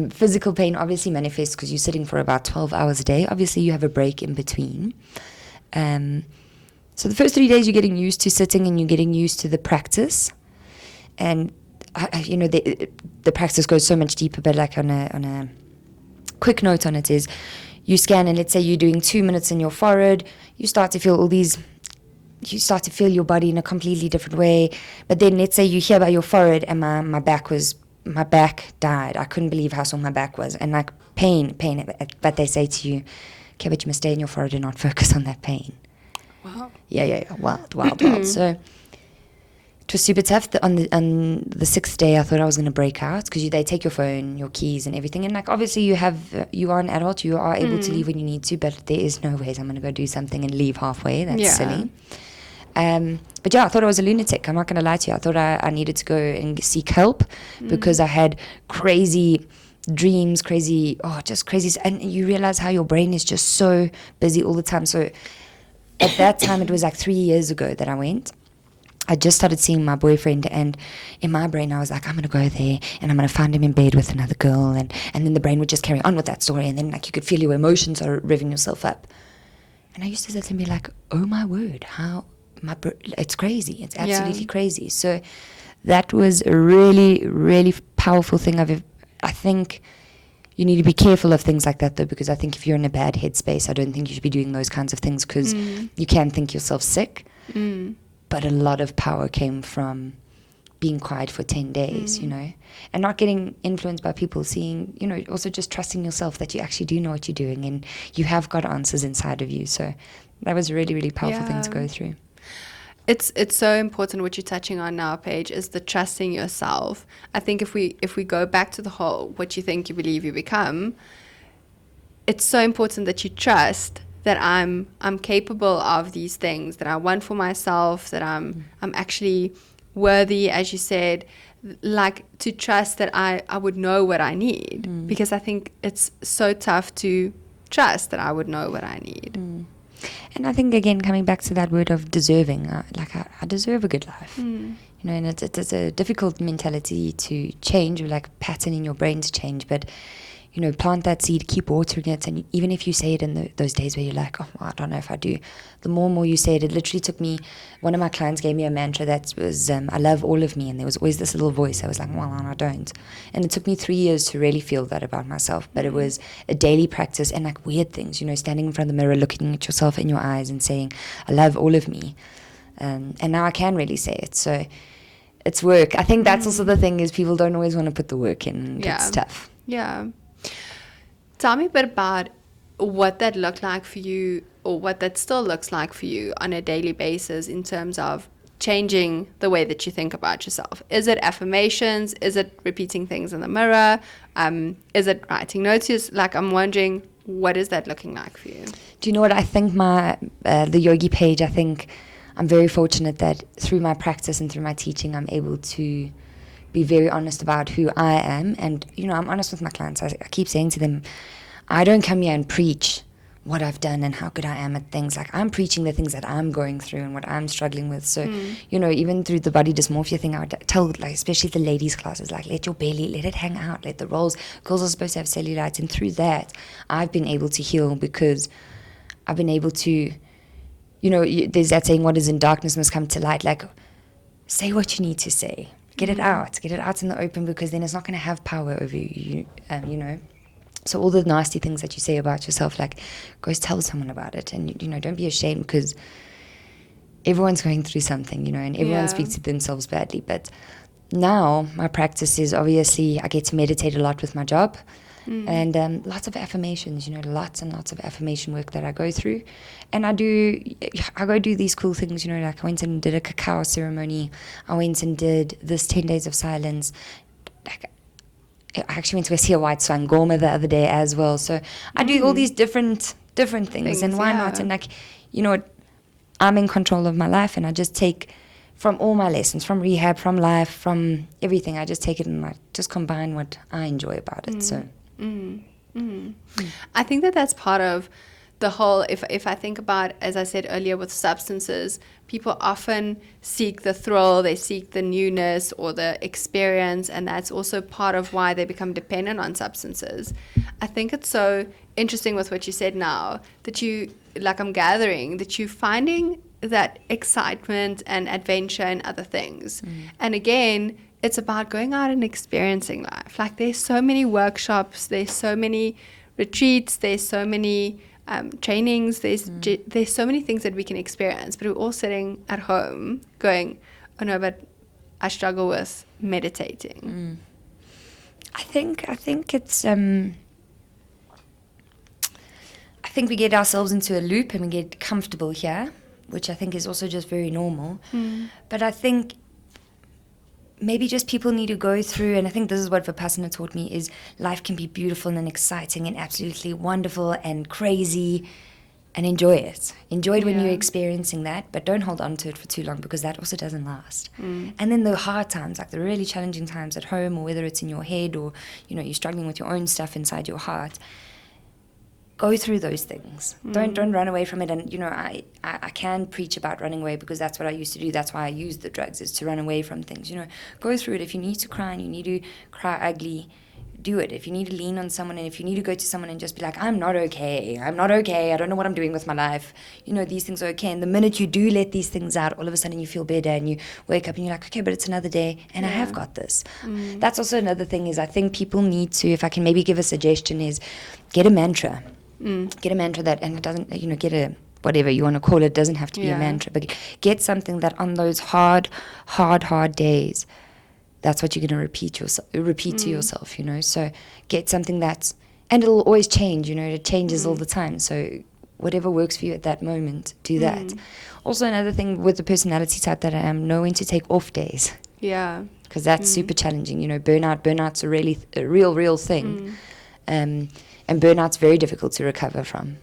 Physical pain obviously manifests because you're sitting for about 12 hours a day. Obviously, you have a break in between. So the first 3 days, you're getting used to sitting and you're getting used to the practice. And you know, the practice goes so much deeper, but like on a quick note on it is, you scan, and let's say you're doing 2 minutes in your forehead, you start to feel your body in a completely different way. But then let's say you're here by your forehead, and my back died. I couldn't believe how sore my back was, and like pain, but they say to you, okay, but you must stay in your forehead and not focus on that pain. Wow. Yeah, wild. So it was super tough. On the sixth day, I thought I was going to break out, because they take your phone, your keys, and everything. And like, obviously, you are an adult. You are able to leave when you need to, but there is no ways I'm going to go do something and leave halfway. That's silly. But yeah, I thought I was a lunatic. I'm not going to lie to you. I thought I needed to go and seek help because I had crazy dreams, just crazy. And you realize how your brain is just so busy all the time. So at that time, it was like 3 years ago that I went. I just started seeing my boyfriend, and in my brain I was like, I'm going to go there and I'm going to find him in bed with another girl, and then the brain would just carry on with that story, and then like you could feel your emotions are revving yourself up. And I used to sit and be like, oh my word, it's crazy. It's absolutely crazy. So that was a really, really powerful thing. I think you need to be careful of things like that, though, because I think if you're in a bad headspace, I don't think you should be doing those kinds of things, because you can think yourself sick. But a lot of power came from being quiet for 10 days, you know, and not getting influenced by people, seeing, you know, also just trusting yourself that you actually do know what you're doing and you have got answers inside of you. So that was a really, really powerful thing to go through. It's so important what you're touching on now, Paige, is the trusting yourself. I think if we go back to the whole what you think, you believe, you become, it's so important that you trust that I'm capable of these things, that I want for myself, that I'm actually worthy, as you said, like to trust that I would know what I need, because I think it's so tough to trust that I would know what I need. And I think, again, coming back to that word of deserving, I deserve a good life. You know, and it's a difficult mentality to change, or like pattern in your brain to change, but you know, plant that seed, keep watering it. And even if you say it in those days where you're like, oh, I don't know if I do, the more and more you say it, it literally took me, one of my clients gave me a mantra that was, I love all of me. And there was always this little voice that was like, well, I don't. And it took me 3 years to really feel that about myself. But it was a daily practice, and like weird things, you know, standing in front of the mirror, looking at yourself in your eyes and saying, I love all of me. And now I can really say it. So it's work. I think that's also the thing, is people don't always want to put the work in. It's tough. Yeah. Tell me a bit about what that looked like for you, or what that still looks like for you on a daily basis in terms of changing the way that you think about yourself. Is it affirmations? Is it repeating things in the mirror? Is it writing notes? Like, I'm wondering, what is that looking like for you? Do you know what I think? The Yogi Paige, I think I'm very fortunate that through my practice and through my teaching, I'm able to be very honest about who I am. And, you know, I'm honest with my clients. I keep saying to them, I don't come here and preach what I've done and how good I am at things. Like, I'm preaching the things that I'm going through and what I'm struggling with. So, you know, even through the body dysmorphia thing, I would tell, like, especially the ladies' classes, like, let your belly, let it hang out, let the rolls. Girls are supposed to have cellulite. And through that, I've been able to heal, because I've been able to, there's that saying, what is in darkness must come to light. Like, say what you need to say. Get it out in the open, because then it's not going to have power over you, So all the nasty things that you say about yourself, like, go tell someone about it. And, don't be ashamed, because everyone's going through something, and everyone speaks to themselves badly. But now my practice is, obviously, I get to meditate a lot with my job. And lots of affirmations, lots and lots of affirmation work that I go through. And I go do these cool things, like I went and did a cacao ceremony. I went and did this 10 days of silence. Like, I actually went to go see a white sangoma the other day as well. So I do all these different things, and why not? And like, I'm in control of my life, and I just take from all my lessons, from rehab, from life, from everything. I just take it and I just combine what I enjoy about it. So. I think that's part of the whole, if I think about, as I said earlier, with substances, people often seek the thrill, they seek the newness or the experience, and that's also part of why they become dependent on substances. I think it's so interesting with what you said now, that I'm gathering that you're finding that excitement and adventure in other things. And again, it's about going out and experiencing life. Like, there's so many workshops, there's so many retreats, there's so many trainings, there's so many things that we can experience, but we're all sitting at home going, oh no, but I struggle with meditating. I think it's I think we get ourselves into a loop and we get comfortable here, which I think is also just very normal. But I think maybe just people need to go through, and I think this is what Vipassana taught me, is life can be beautiful and exciting and absolutely wonderful and crazy, and enjoy it. Enjoy it when you're experiencing that, but don't hold on to it for too long, because that also doesn't last. And then the hard times, like the really challenging times at home, or whether it's in your head or, you're struggling with your own stuff inside your heart, go through those things. Don't run away from it. And, I can preach about running away, because that's what I used to do. That's why I used the drugs, is to run away from things. Go through it. If you need to cry and you need to cry ugly, do it. If you need to lean on someone, and if you need to go to someone and just be like, I'm not okay, I don't know what I'm doing with my life, these things are okay. And the minute you do let these things out, all of a sudden you feel better, and you wake up and you're like, okay, but it's another day, and I have got this. That's also another thing, is I think people need to, if I can maybe give a suggestion, is get a mantra. Get a mantra that, and it doesn't, get a, whatever you want to call it, doesn't have to be a mantra, but get something that on those hard days, that's what you're going to repeat to yourself, So get something that's, and it'll always change, it changes all the time. So whatever works for you at that moment, do that. Also, another thing with the personality type that I am, know when to take off days. Yeah. Because that's super challenging, burnout's a real thing. And burnout's very difficult to recover from.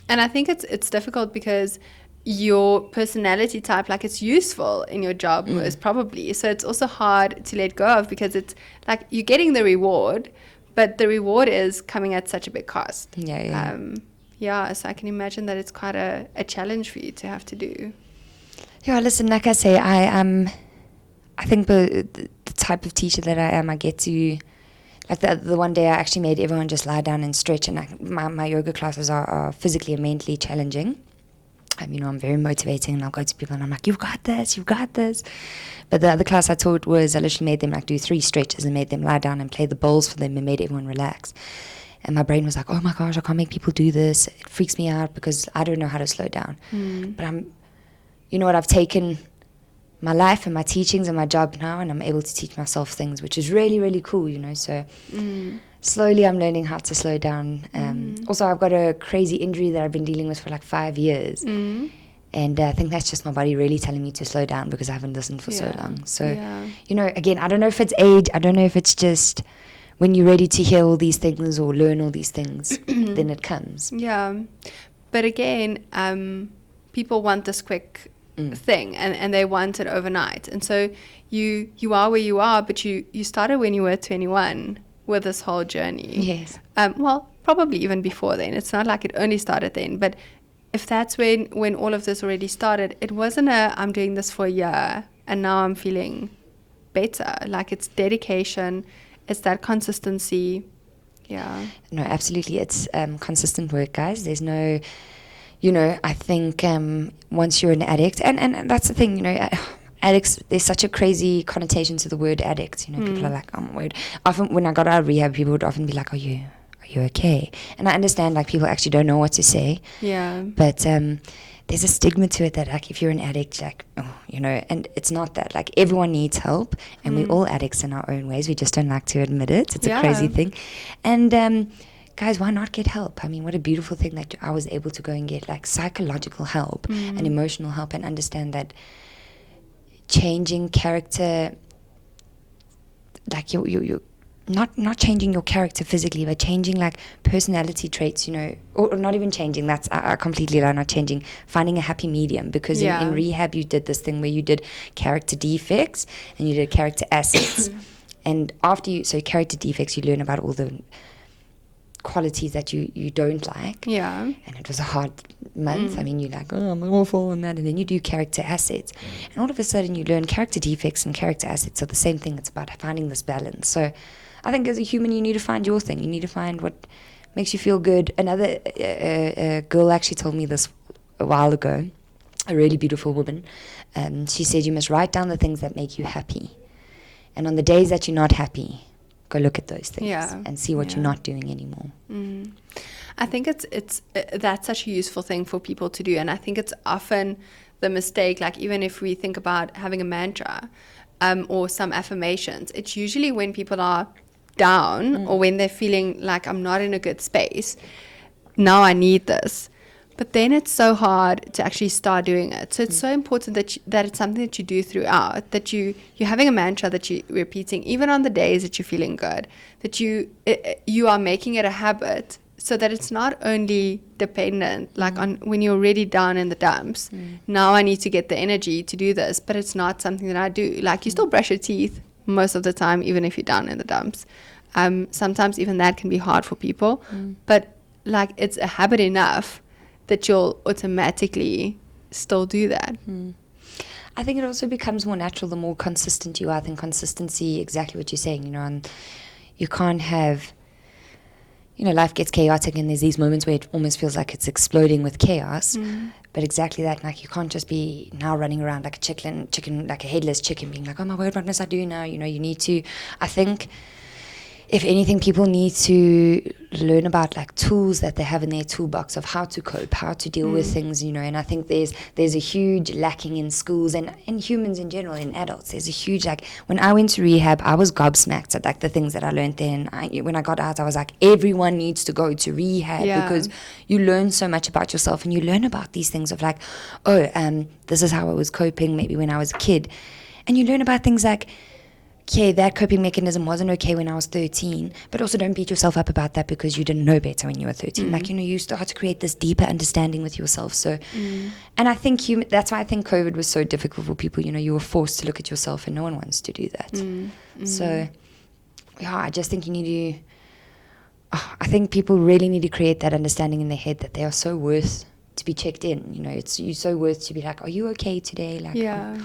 And I think it's difficult because your personality type, like, it's useful in your job most probably. So it's also hard to let go of, because it's like you're getting the reward, but the reward is coming at such a big cost. So I can imagine that it's quite a challenge for you to have to do. Yeah, listen, like I say, I think the type of teacher that I am, I get to... Like the one day I actually made everyone just lie down and stretch, and my yoga classes are physically and mentally challenging. I'm very motivating, and I'll go to people and I'm like, you've got this. But the other class I taught was, I literally made them do 3 stretches and made them lie down and play the bowls for them and made everyone relax. And my brain was like, oh my gosh, I can't make people do this. It freaks me out because I don't know how to slow down. But I've taken my life and my teachings and my job now, and I'm able to teach myself things, which is really, really cool, So slowly I'm learning how to slow down. Also, I've got a crazy injury that I've been dealing with for like 5 years. And I think that's just my body really telling me to slow down, because I haven't listened for so long. So, again, I don't know if it's age. I don't know if it's just when you're ready to hear all these things or learn all these things, then it comes. Yeah. But again, people want this quick thing, and they want it overnight, and so you are where you are, but you started when you were 21 with this whole journey. Yes. Well, probably even before then. It's not like it only started then, but if that's when all of this already started, it wasn't I'm doing this for a year and now I'm feeling better. Like, it's dedication, it's that consistency. Yeah. No, absolutely, it's consistent work, guys. There's no you know, I think once you're an addict, and that's the thing, you know, addicts, there's such a crazy connotation to the word addict. You know, people are like, oh my word. Often when I got out of rehab, people would often be like, are you okay? And I understand, like, people actually don't know what to say. Yeah. But there's a stigma to it that, like, if you're an addict, like, oh, you know, and it's not that. Like, everyone needs help, and we're all addicts in our own ways. We just don't like to admit it. It's a crazy thing. And guys, why not get help? I mean, what a beautiful thing that I was able to go and get, like, psychological help and emotional help, and understand that changing character, like, you not changing your character physically, but changing, like, personality traits, you know, or not even changing, that's, I completely lie, not changing, finding a happy medium, because in rehab you did this thing where you did character defects and you did character assets. And after so character defects, you learn about all the qualities that you don't like. Yeah. And it was a hard month. I mean, you're like, oh, I'm awful and that. And then you do character assets. And all of a sudden you learn character defects and character assets are the same thing. It's about finding this balance. So I think as a human, you need to find your thing. You need to find what makes you feel good. Another girl actually told me this a while ago, a really beautiful woman. She said, you must write down the things that make you happy. And on the days that you're not happy, go look at those things and see what you're not doing anymore. I think it's that's such a useful thing for people to do, and I think it's often the mistake. Like, even if we think about having a mantra or some affirmations, it's usually when people are down or when they're feeling like, I'm not in a good space. Now I need this. But then it's so hard to actually start doing it. So it's so important that it's something that you do throughout, that you're having a mantra that you're repeating, even on the days that you're feeling good, that you are making it a habit, so that it's not only dependent, like on when you're already down in the dumps. Now I need to get the energy to do this, but it's not something that I do. Like, you still brush your teeth most of the time, even if you're down in the dumps. Sometimes even that can be hard for people, but like, it's a habit enough that you'll automatically still do that. I think it also becomes more natural the more consistent you are. I think consistency, exactly what you're saying, you know, and you can't have, you know, life gets chaotic and there's these moments where it almost feels like it's exploding with chaos. But exactly that, like, you can't just be now running around like a chicken, like a headless chicken, being like, oh my word, what must I do now? You know, you need to, I think, if anything, people need to learn about, like, tools that they have in their toolbox of how to cope, how to deal with things, you know. And I think there's a huge lacking in schools and in humans in general, in adults. There's a huge, like, when I went to rehab, I was gobsmacked at, like, the things that I learned then. When I got out, I was like, everyone needs to go to rehab because you learn so much about yourself, and you learn about these things of, like, oh, this is how I was coping maybe when I was a kid. And you learn about things like, okay, that coping mechanism wasn't okay when I was 13, but also don't beat yourself up about that because you didn't know better when you were 13. Like, you know, you start to create this deeper understanding with yourself. So, and I think that's why I think COVID was so difficult for people. You know, you were forced to look at yourself, and no one wants to do that. So, yeah, I just think you need to, I think people really need to create that understanding in their head that they are so worth to be checked in. You know, you're so worth to be like, are you okay today? Like, I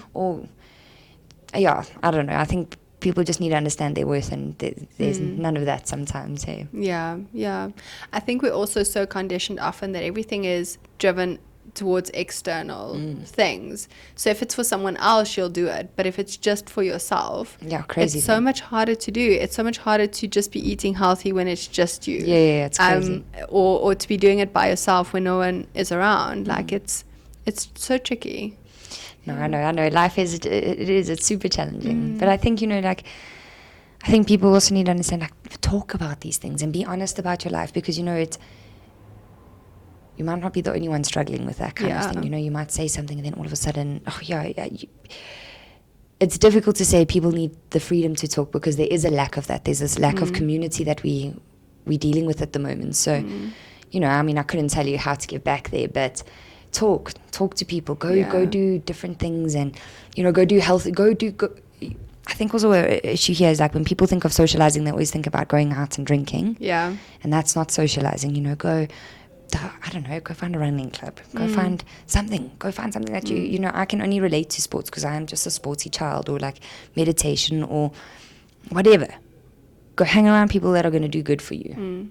don't know. I think people just need to understand their worth, and there's none of that sometimes. Hey. Yeah. I think we're also so conditioned often that everything is driven towards external things. So if it's for someone else, you'll do it. But if it's just for yourself, crazy. It's so much harder to do. It's so much harder to just be eating healthy when it's just you. Yeah, it's crazy. Or to be doing it by yourself when no one is around. Like, it's so tricky. No, I know. Life it's super challenging. But I think, you know, like, I think people also need to understand, like, talk about these things and be honest about your life, because, you know, you might not be the only one struggling with that kind of thing. You know, you might say something and then all of a sudden, it's difficult to say people need the freedom to talk, because there is a lack of that. There's this lack of community that we're dealing with at the moment. So, you know, I mean, I couldn't tell you how to give back there, but talk to people, go do different things, and, you know, go do healthy, I think also an issue here is, like, when people think of socializing, they always think about going out and drinking, and that's not socializing. You know, go find a running club, go find something that you know, I can only relate to sports because I am just a sportsy child, or like meditation or whatever. Go hang around people that are going to do good for you.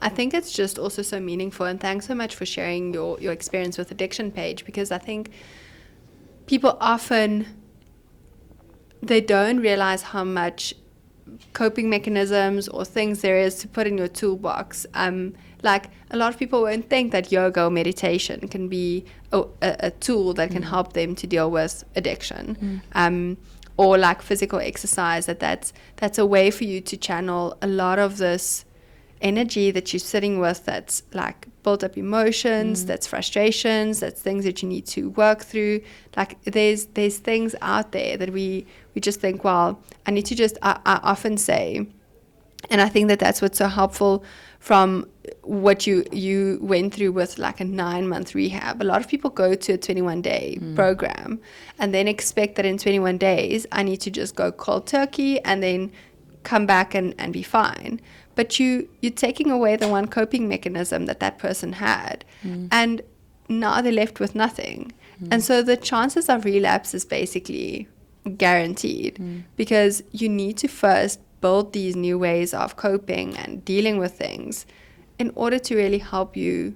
I think it's just also so meaningful, and thanks so much for sharing your experience with addiction, Paige, because I think people often, they don't realize how much coping mechanisms or things there is to put in your toolbox. Like a lot of people won't think that yoga or meditation can be a tool that can help them to deal with addiction. Or like physical exercise, that's a way for you to channel a lot of this energy that you're sitting with, that's like built up emotions, that's frustrations, that's things that you need to work through. Like there's things out there that we just think, well, I need to just, I often say, and I think that that's what's so helpful from what you went through with like a 9-month rehab. A lot of people go to a 21-day program and then expect that in 21 days I need to just go cold turkey and then come back and be fine. But you're taking away the one coping mechanism that person had, and now they're left with nothing. And so the chances of relapse is basically guaranteed, because you need to first build these new ways of coping and dealing with things in order to really help you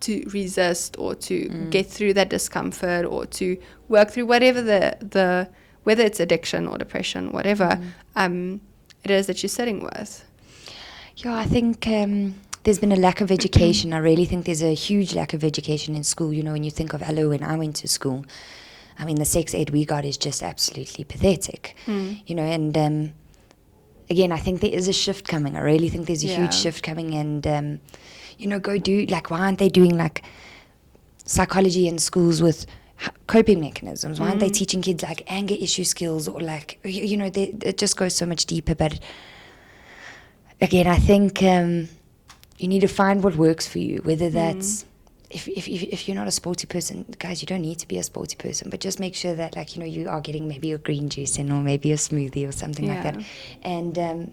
to resist or to get through that discomfort, or to work through whatever the whether it's addiction or depression, whatever it is that you're sitting with. Yeah, I think there's been a lack of education. I really think there's a huge lack of education in school. You know, when you think of hello, when I went to school, I mean, the sex ed we got is just absolutely pathetic. You know, and again, I think there is a shift coming. I really think there's a huge shift coming, and you know, go do, like, why aren't they doing like psychology in schools with coping mechanisms? Why aren't they teaching kids like anger issue skills, or like, you know, it just goes so much deeper. But again, I think you need to find what works for you, whether that's if you're not a sporty person, guys, you don't need to be a sporty person, but just make sure that, like, you know, you are getting maybe a green juice in, or maybe a smoothie or something like that, and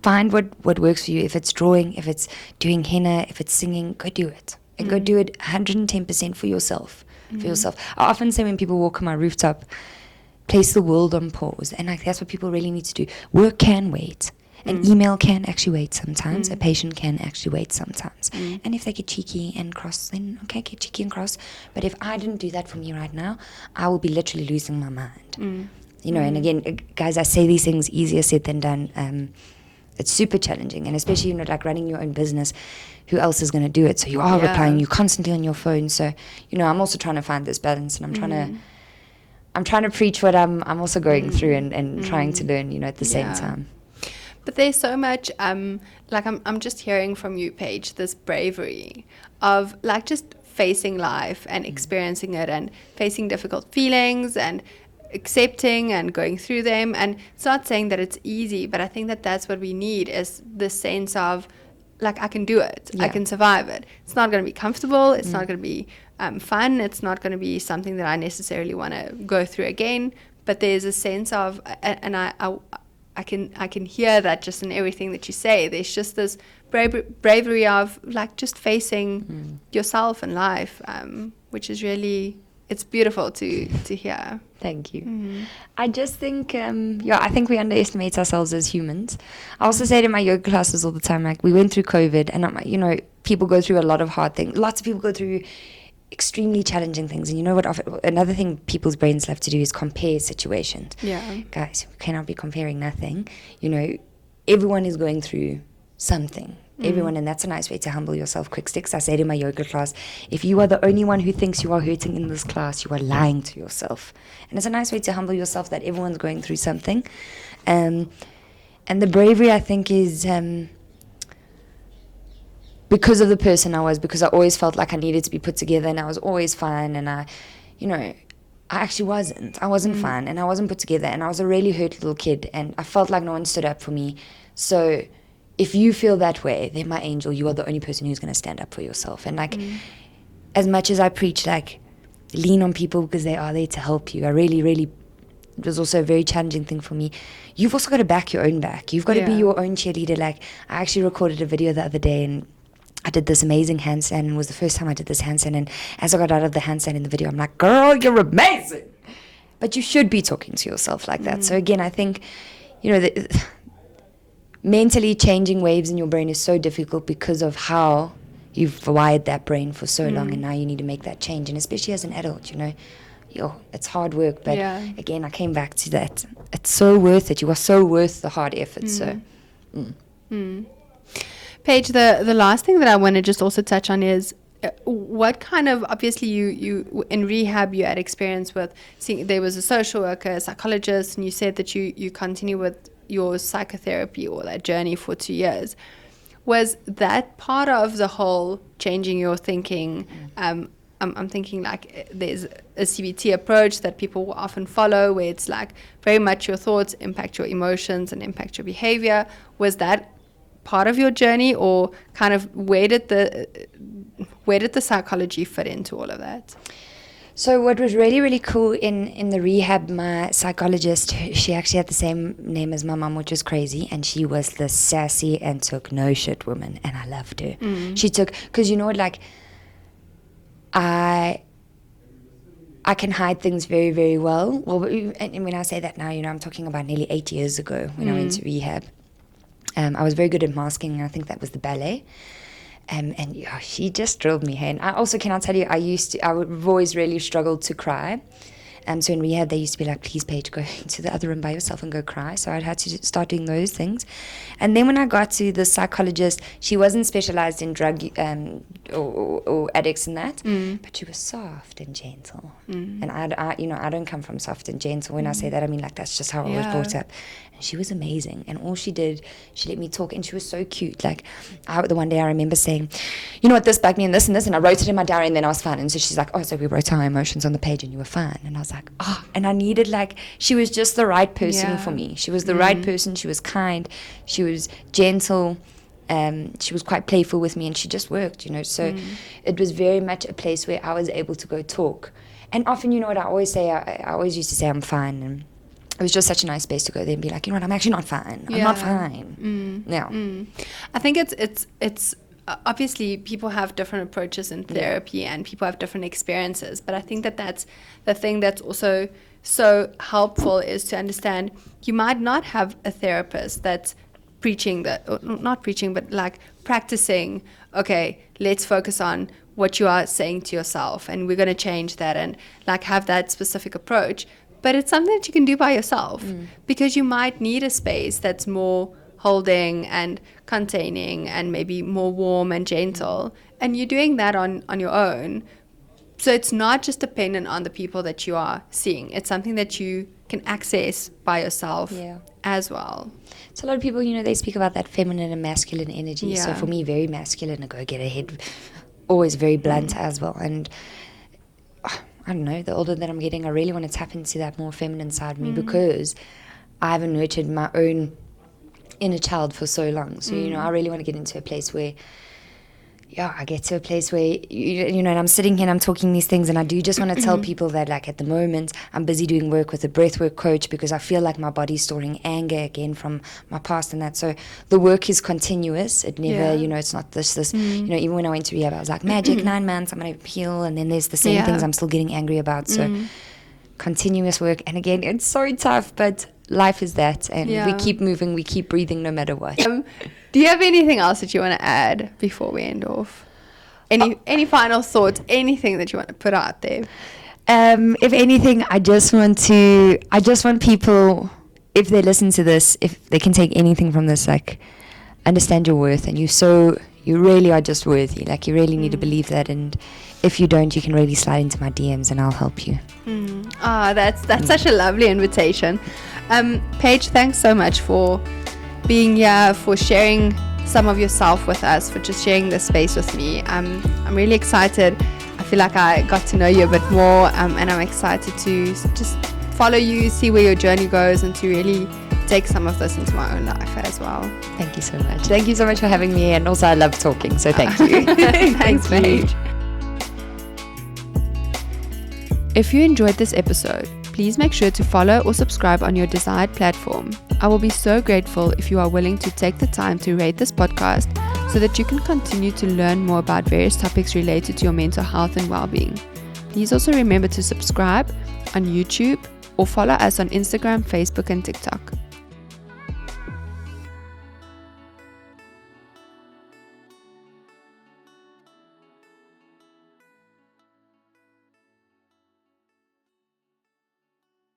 find what works for you. If it's drawing, if it's doing henna, if it's singing, go do it, and go do it 110% for yourself. For yourself. I often say when people walk on my rooftop, place the world on pause, and like that's what people really need to do. Work can wait. An email can actually wait sometimes. A patient can actually wait sometimes. And if they get cheeky and cross, then okay, get cheeky and cross. But if I didn't do that for me right now, I will be literally losing my mind. You know, and again, guys, I say these things easier said than done. It's super challenging, and especially, you know, like running your own business, who else is going to do it? So you are replying, you're constantly on your phone. So, you know, I'm also trying to find this balance, and I'm trying to preach what I'm also going through and trying to learn, you know, at the same time. But there's so much, like I'm just hearing from you, Paige, this bravery of like just facing life and experiencing it, and facing difficult feelings and accepting and going through them. And it's not saying that it's easy, but I think that that's what we need, is the sense of like, I can do it, I can survive it. It's not going to be comfortable, it's not going to be fun, it's not going to be something that I necessarily want to go through again, but there's a sense of, and I can hear that just in everything that you say. There's just this bravery of like just facing yourself and life, which is really, it's beautiful to hear. Thank you. I just think, I think we underestimate ourselves as humans. I also say to my yoga classes all the time, like, we went through COVID, and you know, people go through a lot of hard things. Lots of people go through extremely challenging things, and you know what, another thing people's brains love to do is compare situations. Guys, we cannot be comparing nothing. You know, everyone is going through something, everyone, and that's a nice way to humble yourself. Quick sticks, I say to my yoga class, if you are the only one who thinks you are hurting in this class, you are lying to yourself. And it's a nice way to humble yourself that everyone's going through something. And the bravery, I think, is because of the person I was, because I always felt like I needed to be put together, and I was always fine, and I actually wasn't. I wasn't fine, and I wasn't put together, and I was a really hurt little kid, and I felt like no one stood up for me. So if you feel that way, then my angel, you are the only person who's going to stand up for yourself. And like, as much as I preach, like, lean on people because they are there to help you, I really, really, it was also a very challenging thing for me. You've also got to back your own back. You've got to be your own cheerleader. Like, I actually recorded a video the other day, and I did this amazing handstand, and it was the first time I did this handstand, and as I got out of the handstand in the video, I'm like, girl, you're amazing. But you should be talking to yourself like that. So again, I think, you know, mentally changing waves in your brain is so difficult because of how you've wired that brain for so long, and now you need to make that change. And especially as an adult, it's hard work. But again, I came back to that. It's so worth it. You are so worth the hard effort. Paige, the last thing that I want to just also touch on is what kind of, obviously you in rehab, you had experience with seeing, there was a social worker, a psychologist, and you said that you continue with your psychotherapy or that journey for 2 years. Was that part of the whole changing your thinking? I'm thinking like there's a CBT approach that people will often follow, where it's like very much your thoughts impact your emotions and impact your behavior. Was that part of your journey, or kind of where did the psychology fit into all of that? So what was really, really cool in the rehab, my psychologist, she actually had the same name as my mom, which was crazy. And she was the sassy and took no shit woman. And I loved her. She took, because like, I can hide things very, very well. Well, and when I say that now, I'm talking about nearly 8 years ago when I went to rehab. I was very good at masking, and I think that was the ballet. And she just drove me. And I also cannot tell you, I've always really struggled to cry. So in rehab, they used to be like, please, Paige, go into the other room by yourself and go cry. So I'd had to start doing those things. And then when I got to the psychologist, she wasn't specialized in drug or addicts and that, but she was soft and gentle. And I don't come from soft and gentle. When I say that, I mean like that's just how I was brought up. And she was amazing. And all she did, she let me talk, and she was so cute. Like, the one day I remember saying, you know what, this bugged me and this and this, and I wrote it in my diary, and then I was fine. And so she's like, oh, so we wrote our emotions on the page and you were fine. And I was like, and I needed, like, she was just the right person for me. She was the right person. She was kind. She was gentle. She was quite playful with me, and she just worked, So it was very much a place where I was able to go talk. And often, what I always say, I always used to say I'm fine, and it was just such a nice space to go there and be like, you know what, I'm actually not fine. I'm not fine. I think it's obviously people have different approaches in therapy and people have different experiences, but I think that's the thing that's also so helpful, is to understand you might not have a therapist that's preaching that, or not preaching, but like practicing, okay, let's focus on what you are saying to yourself and we're going to change that, and like have that specific approach. But it's something that you can do by yourself, because you might need a space that's more holding and containing and maybe more warm and gentle. And you're doing that on your own. So it's not just dependent on the people that you are seeing. It's something that you can access by yourself as well. So a lot of people, they speak about that feminine and masculine energy. Yeah. So for me, very masculine, a go-getter head, always very blunt as well. And I don't know, the older that I'm getting, I really want to tap into that more feminine side of me, because I haven't nurtured my own inner child for so long. So, I really want to get into a place where, I get to a place where, and I'm sitting here and I'm talking these things, and I do just want to tell people that, like, at the moment, I'm busy doing work with a breathwork coach, because I feel like my body's storing anger again from my past and that. So the work is continuous. It never, it's not this, even when I went to rehab, I was like, magic, 9 months, I'm going to heal. And then there's the same things I'm still getting angry about. So continuous work. And again, it's so tough, but life is that. And we keep moving, we keep breathing no matter what. Do you have anything else that you want to add before we end off? Any final thoughts, anything that you want to put out there? If anything, I just want people, if they listen to this, if they can take anything from this, like, understand your worth, and you really are just worthy. Like, you really need to believe that, and if you don't, you can really slide into my DMs and I'll help you. That's such a lovely invitation. Paige, thanks so much for being here, for sharing some of yourself with us, for just sharing this space with me. I'm really excited. I feel like I got to know you a bit more, and I'm excited to just follow you, see where your journey goes, and to really take some of this into my own life as well. Thank you so much. Thank you so much for having me, and also I love talking, so thank you. Thanks, Paige. If you enjoyed this episode, please make sure to follow or subscribe on your desired platform. I will be so grateful if you are willing to take the time to rate this podcast so that you can continue to learn more about various topics related to your mental health and well-being. Please also remember to subscribe on YouTube or follow us on Instagram, Facebook, and TikTok.